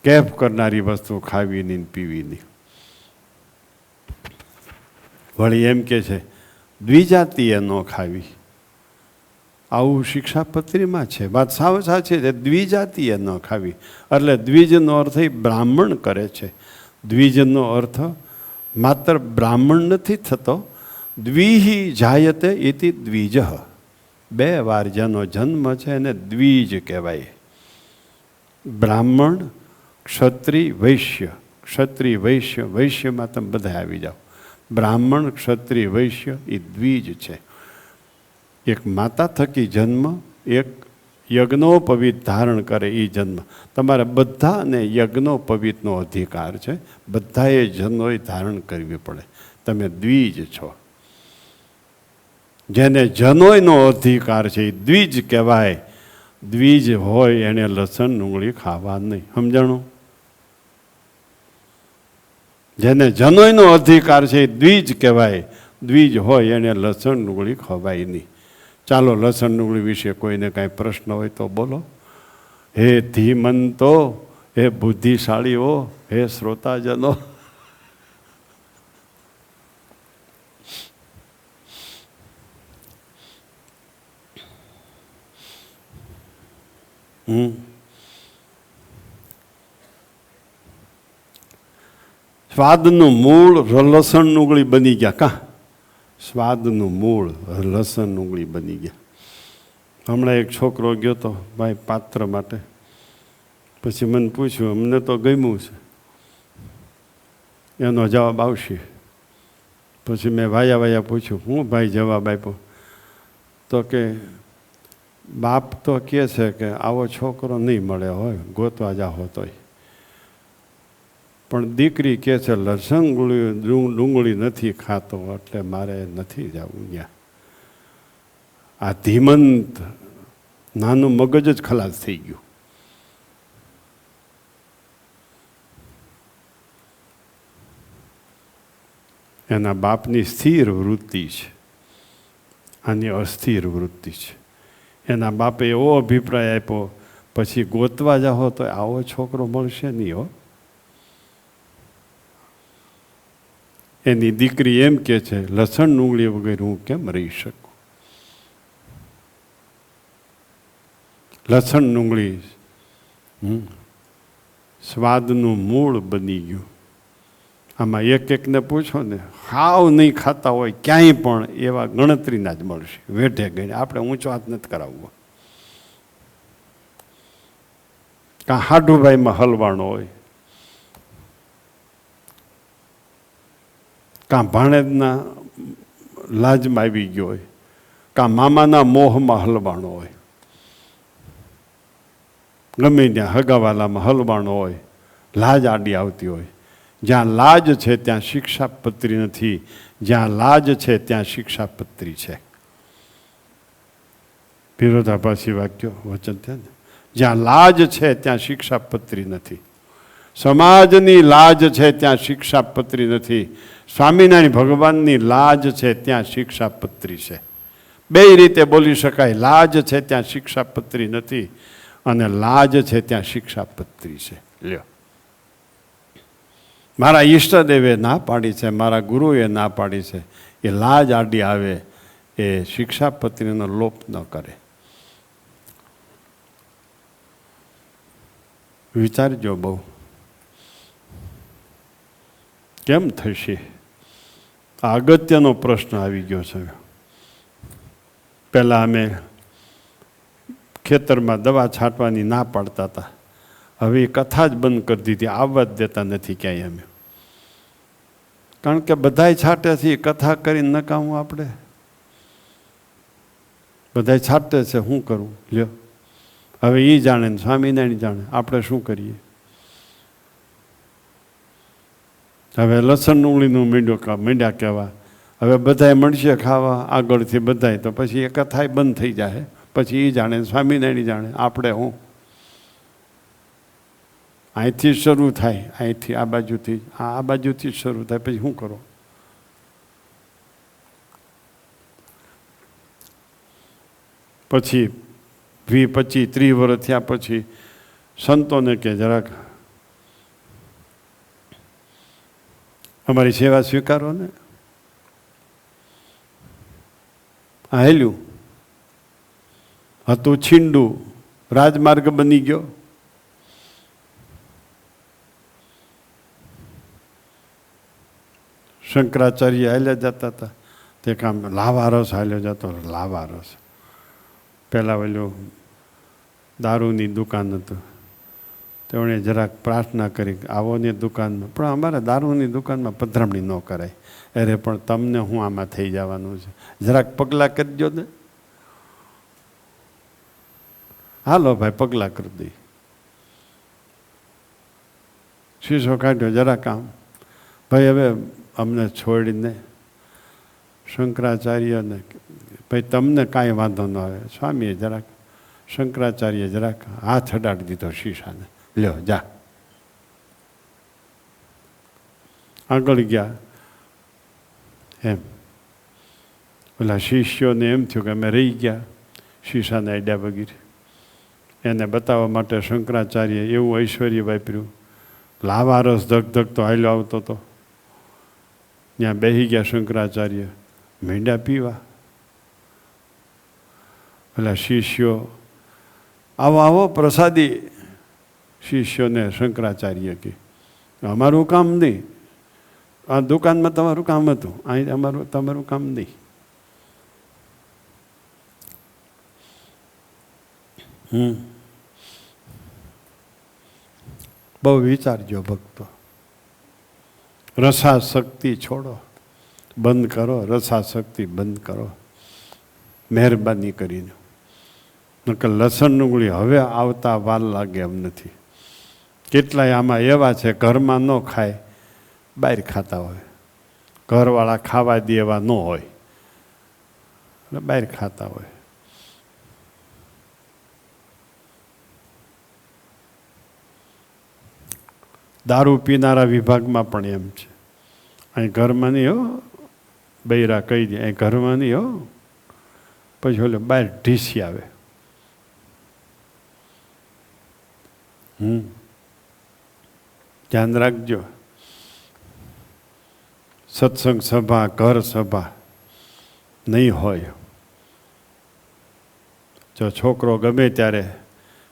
કેફ કરનારી વસ્તુ ખાવી નહીં, પીવી નહીં. વળી એમ કે છે દ્વિજાતીય ન ખાવી. આવું શિક્ષાપત્રીમાં છે. વાત સાવ સાચી છે. દ્વિજાતીય ન ખાવી એટલે દ્વિજનો અર્થ એ બ્રાહ્મણ કરે છે. દ્વિજનો અર્થ માત્ર બ્રાહ્મણ નથી થતો. દ્વિહી જાયતે ઇતિ દ્વિજ. 2 વાર જેનો જન્મ છે એને દ્વિજ કહેવાય. બ્રાહ્મણ, ક્ષત્રિય, વૈશ્ય. ક્ષત્રિય, વૈશ્ય, વૈશ્યમાં તમે બધા આવી જાઓ. બ્રાહ્મણ, ક્ષત્રિય, વૈશ્ય એ દ્વિજ છે. એક માતા થકી જન્મ, એક યજ્ઞોપવિત ધારણ કરે એ જન્મ. તમારે બધાને યજ્ઞોપવિતનો અધિકાર છે. બધાએ જનોય ધારણ કરવી પડે. તમે દ્વિજ છો. જેને જનોયનો અધિકાર છે એ દ્વિજ કહેવાય. દ્વિજ હોય એને લસણ ડુંગળી ખાવા નહીં. સમજાણું? જેને જનોયનો અધિકાર છે એ દ્વિજ કહેવાય. દ્વિજ હોય એને લસણ ડુંગળી ખવાય નહીં. ચાલો, લસણ ડુંગળી વિશે કોઈને કાંઈ પ્રશ્ન હોય તો બોલો. હે ધીમંતો, હે બુદ્ધિશાળીઓ, હે શ્રોતાજનો. સ્વાદનું મૂળ લસણ ડુંગળી બની ગયા. કા સ્વાદનું મૂળ લસણ ડુંગળી બની ગયા. હમણાં એક છોકરો ગયો તો ભાઈ પાત્ર માટે. પછી મને પૂછ્યું, અમને તો ગમ્યું છે. એનો જવાબ આવશે. પછી મેં વાયા પૂછ્યું, હું ભાઈ જવાબ આપ્યો? તો કે બાપ તો કહે છે કે આવો છોકરો નહીં મળે હોય, ગોતવા જાઓ તોય. પણ દીકરી કહે છે લસણ ડુંગળી નથી ખાતો એટલે મારે નથી જવું ત્યાં. આ ધીમંત નાનું મગજ જ ખલાસ થઈ ગયું. એના બાપની સ્થિર વૃત્તિ છે, આની અસ્થિર વૃત્તિ છે. એના બાપે એવો અભિપ્રાય આપ્યો, પછી ગોતવા જાઓ તો આવો છોકરો મળશે નહીં હો. એની દીકરી એમ કે છે લસણ ડુંગળી વગર હું કેમ રહી શકું? લસણ ડુંગળી સ્વાદનું મૂળ બની ગયું. આમાં એકને પૂછો ને, હાવ નહીં ખાતા હોય ક્યાંય પણ એવા ગણતરીના જ મળશે. વેઠે ગઈને આપણે ઊંચો હાથ નથી કરાવવો. કાં હાડુભાઈમાં હલવાણો હોય, કાં ભાણેજના લાજમાં આવી ગયો હોય, કાં મામાના મોહમાં હલવાણો હોય, ગમે ત્યાં હગાવાલામાં હલવાણો હોય, લાજ આડી આવતી હોય. જ્યાં લાજ છે ત્યાં શિક્ષાપત્રી નથી, જ્યાં લાજ છે ત્યાં શિક્ષાપત્રી છે. વિરોધાભાસી વાક્યો વચન થયા ને. જ્યાં લાજ છે ત્યાં શિક્ષાપત્રી નથી. સમાજની લાજ છે ત્યાં શિક્ષાપત્રી નથી. સ્વામિનારાયણ ભગવાનની લાજ છે ત્યાં શિક્ષાપત્રી છે. બે રીતે બોલી શકાય. લાજ છે ત્યાં શિક્ષાપત્રી નથી અને લાજ છે ત્યાં શિક્ષાપત્રી છે. લ્યો, મારા ઈષ્ટદેવે ના પાડી છે, મારા ગુરુએ ના પાડી છે. એ લાજ આડી આવે એ શિક્ષાપત્રીનો લોપ ન કરે. વિચારજો બહુ કેમ થશે. આ અગત્યનો પ્રશ્ન આવી ગયો છે. પહેલાં અમે ખેતરમાં દવા છાંટવાની ના પાડતા હતા. હવે એ કથા જ બંધ કરી દીધી. આવવા જ દેતા નથી ક્યાંય અમે. કારણ કે બધાય છાંટે છે, કથા કરીને નકામું આપણે. બધાય છાંટે છે, શું કરવું? લ્યો, હવે એ જાણે ને સ્વામિનારાયણ જાણે, આપણે શું કરીએ? હવે લસણ ડુંગળીનું મીંડ્યા કહેવા. હવે બધાય મળશે ખાવા આગળથી બધાય, તો પછી એ કથાય બંધ થઈ જાય. પછી એ જાણે સ્વામિનારાયણ જાણે, આપણે હું? અહીંથી શરૂ થાય, અહીંથી આ બાજુથી આ બાજુથી શરૂ થાય, પછી શું કરો? પછી 20, 25, 30 વર્ષ થયા પછી સંતોને કે જરાક અમારી સેવા સ્વીકારો ને. આ હેલ્યું હતું છીંડું, રાજમાર્ગ બની ગયો. શંકરાચાર્ય હાલ્યા જતા હતા, તે કામ લાવારસ હાલ્યો જતો. લાવારસ પહેલાં ઓલું દારૂની દુકાન હતું, તેમણે જરાક પ્રાર્થના કરી આવો ને દુકાનમાં. પણ અમારે દારૂની દુકાનમાં પધરામણી ન કરાય. અરે પણ તમને હું આમાં થઈ જવાનું છે, જરાક પગલાં કરી દો ને. હાલો ભાઈ, પગલાં કરી દઈ. શીશો કાઢ્યો, જરાક આમ. ભાઈ હવે અમને છોડીને શંકરાચાર્યને, ભાઈ તમને કાંઈ વાંધો ન આવે. સ્વામીએ જરાક, શંકરાચાર્ય જરાક હાથ અડાડી દીધો શીશાને. લ્યો જા. આગળ ગયા. એમ ઓલા શિષ્યોને એમ થયું કે અમે રહી ગયા શીશાને અડ્યા વગેરે. એને બતાવવા માટે શંકરાચાર્ય એવું ઐશ્વર્ય વાપર્યું. લાવારસ ધગધગતો હાલ્યો આવતો હતો. ત્યાં બેસી ગયા શંકરાચાર્ય, મીંડા પીવા. પેલા શિષ્યો આવો આવો પ્રસાદી. શિષ્યોને શંકરાચાર્ય કે અમારું કામ નહીં, આ દુકાનમાં તમારું કામ હતું, અહીં તમારું કામ નહીં. બહુ વિચારજો ભક્તો. રસાશક્તિ છોડો, બંધ કરો. રસાશક્તિ બંધ કરો મહેરબાની કરીને. નકર લસણ ડુંગળી હવે આવતા વાર લાગે એમ નથી. કેટલાય આમાં એવા છે ઘરમાં ન ખાય, બહાર ખાતા હોય. ઘરવાળા ખાવા દે એવા ન હોય એટલે બહાર ખાતા હોય. દારૂ પીનારા વિભાગમાં પણ એમ છે. અહીં ઘરમાં નહીં હો, બૈરા કહી દે અહીં ઘરમાં નહીં હો, પછી ઓલે બહાર ઢીસી આવે. ધ્યાન રાખજો. સત્સંગ સભા, ઘર સભા નહીં હોય. જો છોકરો ગમે ત્યારે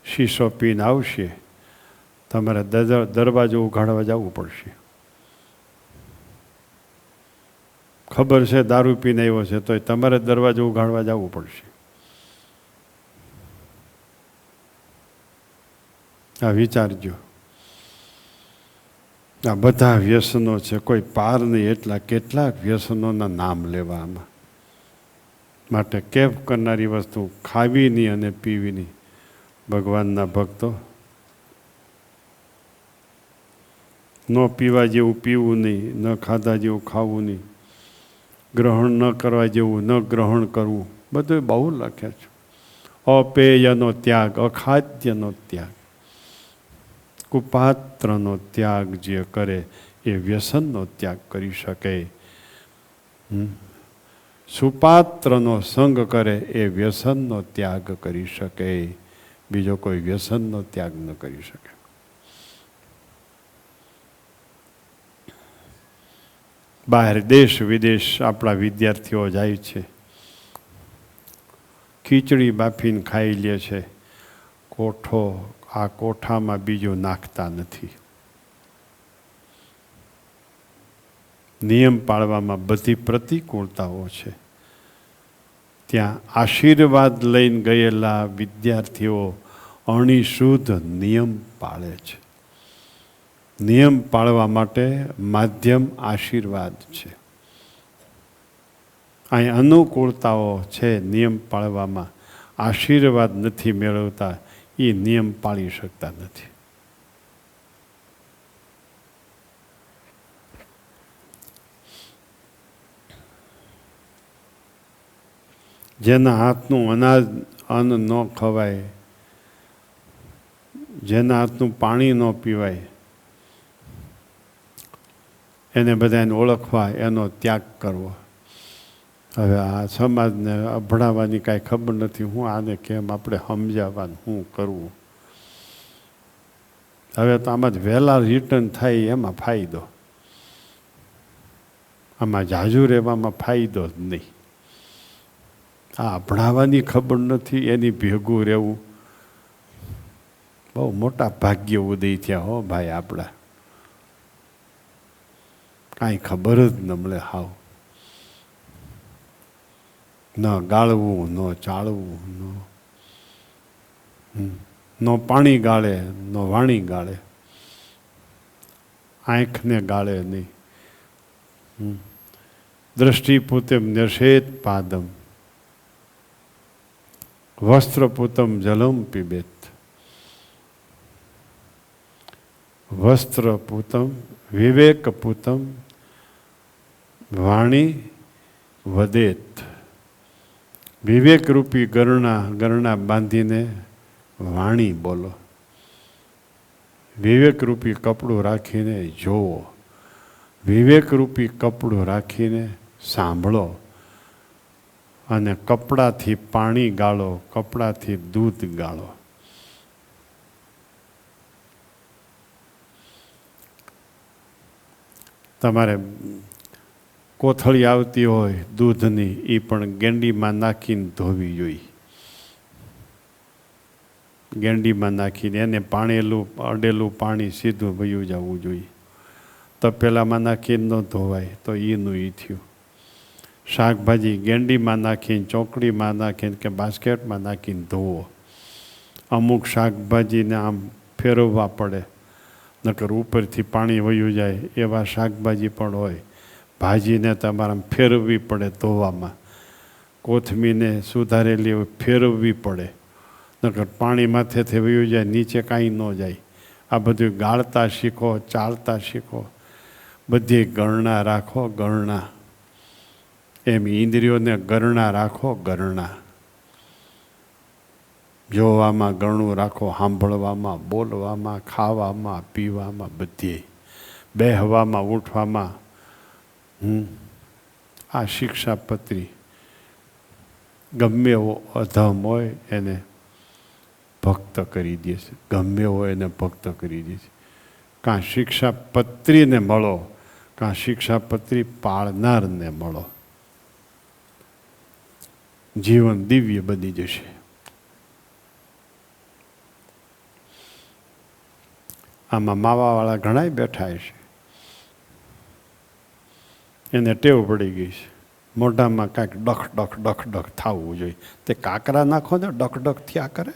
શીશો પીને આવશે, તમારે દરવાજો ઉઘાડવા જવું પડશે. ખબર છે દારૂ પીને આવ્યો છે તોય તમારે દરવાજો ઉઘાડવા જવું પડશે. આ વિચારજો. આ બધા વ્યસનો છે, કોઈ પાર નહીં. એટલા કેટલાક વ્યસનોના નામ લેવા આમાં. માટે કેફ કરનારી વસ્તુ ખાવી નહીં અને પીવી નહીં. ભગવાનના ભક્તો, ન પીવા જેવું પીવું નહીં, ન ખાધા જેવું ખાવું નહીં, ગ્રહણ ન કરવા જેવું ન ગ્રહણ કરવું, બધું બહુ લખ્યા છે. અપેયનો ત્યાગ, અખાદ્યનો ત્યાગ, કુપાત્રનો ત્યાગ જે કરે એ વ્યસનનો ત્યાગ કરી શકે. સુપાત્રનો સંગ કરે એ વ્યસનનો ત્યાગ કરી શકે. બીજો કોઈ વ્યસનનો ત્યાગ ન કરી શકે. બહાર દેશ વિદેશ આપણા વિદ્યાર્થીઓ જાય છે, ખીચડી બાફીને ખાઈ લે છે, કોઠો આ કોઠામાં બીજું નાખતા નથી. નિયમ પાળવામાં બધી પ્રતિકૂળતાઓ છે. ત્યાં આશીર્વાદ લઈને ગયેલા વિદ્યાર્થીઓ અણિશુદ્ધ નિયમ પાળે છે. નિયમ પાળવા માટે માધ્યમ આશીર્વાદ છે. અહીં અનુકૂળતાઓ છે નિયમ પાળવામાં, આશીર્વાદ નથી મેળવતા, એ નિયમ પાળી શકતા નથી. જેના હાથનું અન્ન ન ખવાય, જેના હાથનું પાણી ન પીવાય, એને બધાને ઓળખવા, એનો ત્યાગ કરવો. હવે આ સમાજને ભણાવવાની કાંઈ ખબર નથી, હું આને કેમ આપણે સમજાવવાનું, શું કરવું. હવે તો આમાં જ વહેલા રિટર્ન થાય એમાં ફાયદો, આમાં જાજુ રહેવામાં ફાયદો જ નહીં. આ ભણાવવાની ખબર નથી એની ભેગું રહેવું બહુ મોટા ભાગ્ય ઉદય થયા હો ભાઈ. આપણા કાંઈ ખબર જ ન મળે હાવ. ન ગાળવું, ન ચાળવું, ન પાણી ગાળે, ન વાણી ગાળે, આંખને ગાળે નહીં. દ્રષ્ટિપૂતમ ન્યસેત પાદમ, વસ્ત્રપૂતમ જલમ પીબેત. વસ્ત્રપૂતમ વિવેકપૂતમ વાણી વદેત. વિવેકરૂપી ગરણા બાંધીને વાણી બોલો, વિવેકરૂપી કપડું રાખીને જોવો, વિવેકરૂપી કપડું રાખીને સાંભળો, અને કપડાથી પાણી ગાળો, કપડાથી દૂધ ગાળો. તમારે કોથળી આવતી હોય દૂધની, એ પણ ગેંડીમાં નાખીને ધોવી જોઈએ. ગેંડીમાં નાખીને એને પાણેલું અડેલું પાણી સીધું વયું જવું જોઈએ. તપેલામાં નાખીને ન ધોવાય તો એનું એ થયું. શાકભાજી ગેંડીમાં નાખીને, ચોકડીમાં નાખીને કે બાસ્કેટમાં નાખીને ધોવો. અમુક શાકભાજીને આમ ફેરવવા પડે, નકર ઉપરથી પાણી વયું જાય એવા શાકભાજી પણ હોય. ભાજીને તમારે ફેરવવી પડે ધોવામાં. કોથમીરને સુધારેલી ફેરવવી પડે, નકર પાણી માથેથી વયું જાય, નીચે કાંઈ ન જાય. આ બધું ગાળતા શીખો, ચાળતા શીખો, બધી ગણના રાખો. ગણના એમ ઇન્દ્રિયોને ગણના રાખો. ગણના જોવામાં ગણું રાખો, સાંભળવામાં, બોલવામાં, ખાવામાં, પીવામાં, બધે બેહવામાં, ઉઠવામાં. આ શિક્ષાપત્રી ગમે એવો અધમ હોય એને ભક્ત કરી દે છે. ગમે એવો એને ભક્ત કરી દે છે. કાં શિક્ષાપત્રીને મળો, કાં શિક્ષાપત્રી પાળનારને મળો. જીવન દિવ્ય બની જશે. આમાં માવાવાળા ઘણાય બેઠા છે, એને ટેવ પડી ગઈ છે. મોઢામાં કાંઈક ડખ ડખ ડખ ડખ થવું જોઈએ. તે કાંકરા નાખો ને ડખ ડખ થયા કરે.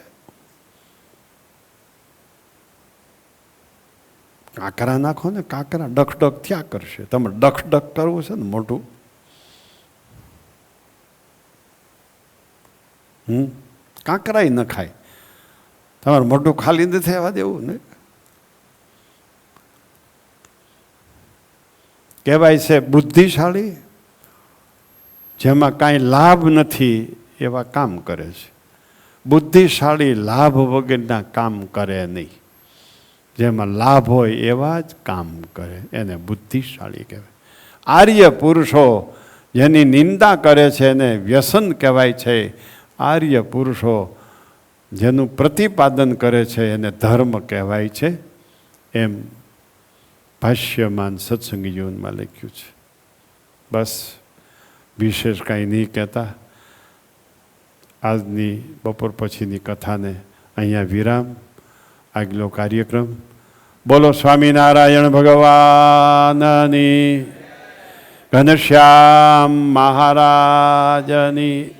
કાંકરા નાખો ને, કાંકરા ડખ ડખ થયા કરશે. તમે ડખ ડખ કરવું છે ને મોઢું, કાંકરાય ન ખાય. તમારે મોઢું ખાલી નથી થવા દેવું ને. કહેવાય છે બુદ્ધિશાળી જેમાં કાંઈ લાભ નથી એવા કામ કરે છે. બુદ્ધિશાળી લાભ વગરના કામ કરે નહીં. જેમાં લાભ હોય એવા જ કામ કરે, એને બુદ્ધિશાળી કહેવાય. આર્ય પુરુષો જેની નિંદા કરે છે એને વ્યસન કહેવાય છે. આર્ય પુરુષો જેનું પ્રતિપાદન કરે છે એને ધર્મ કહેવાય છે. એમ ભાષ્યમાન સત્સંગ જીવનમાં લખ્યું છે. બસ વિશેષ કાંઈ નહીં કહેતા આજની બપોર પછીની કથાને અહીંયા વિરામ. આગલો કાર્યક્રમ બોલો સ્વામિનારાયણ ભગવાનની, ઘનશ્યામ મહારાજની.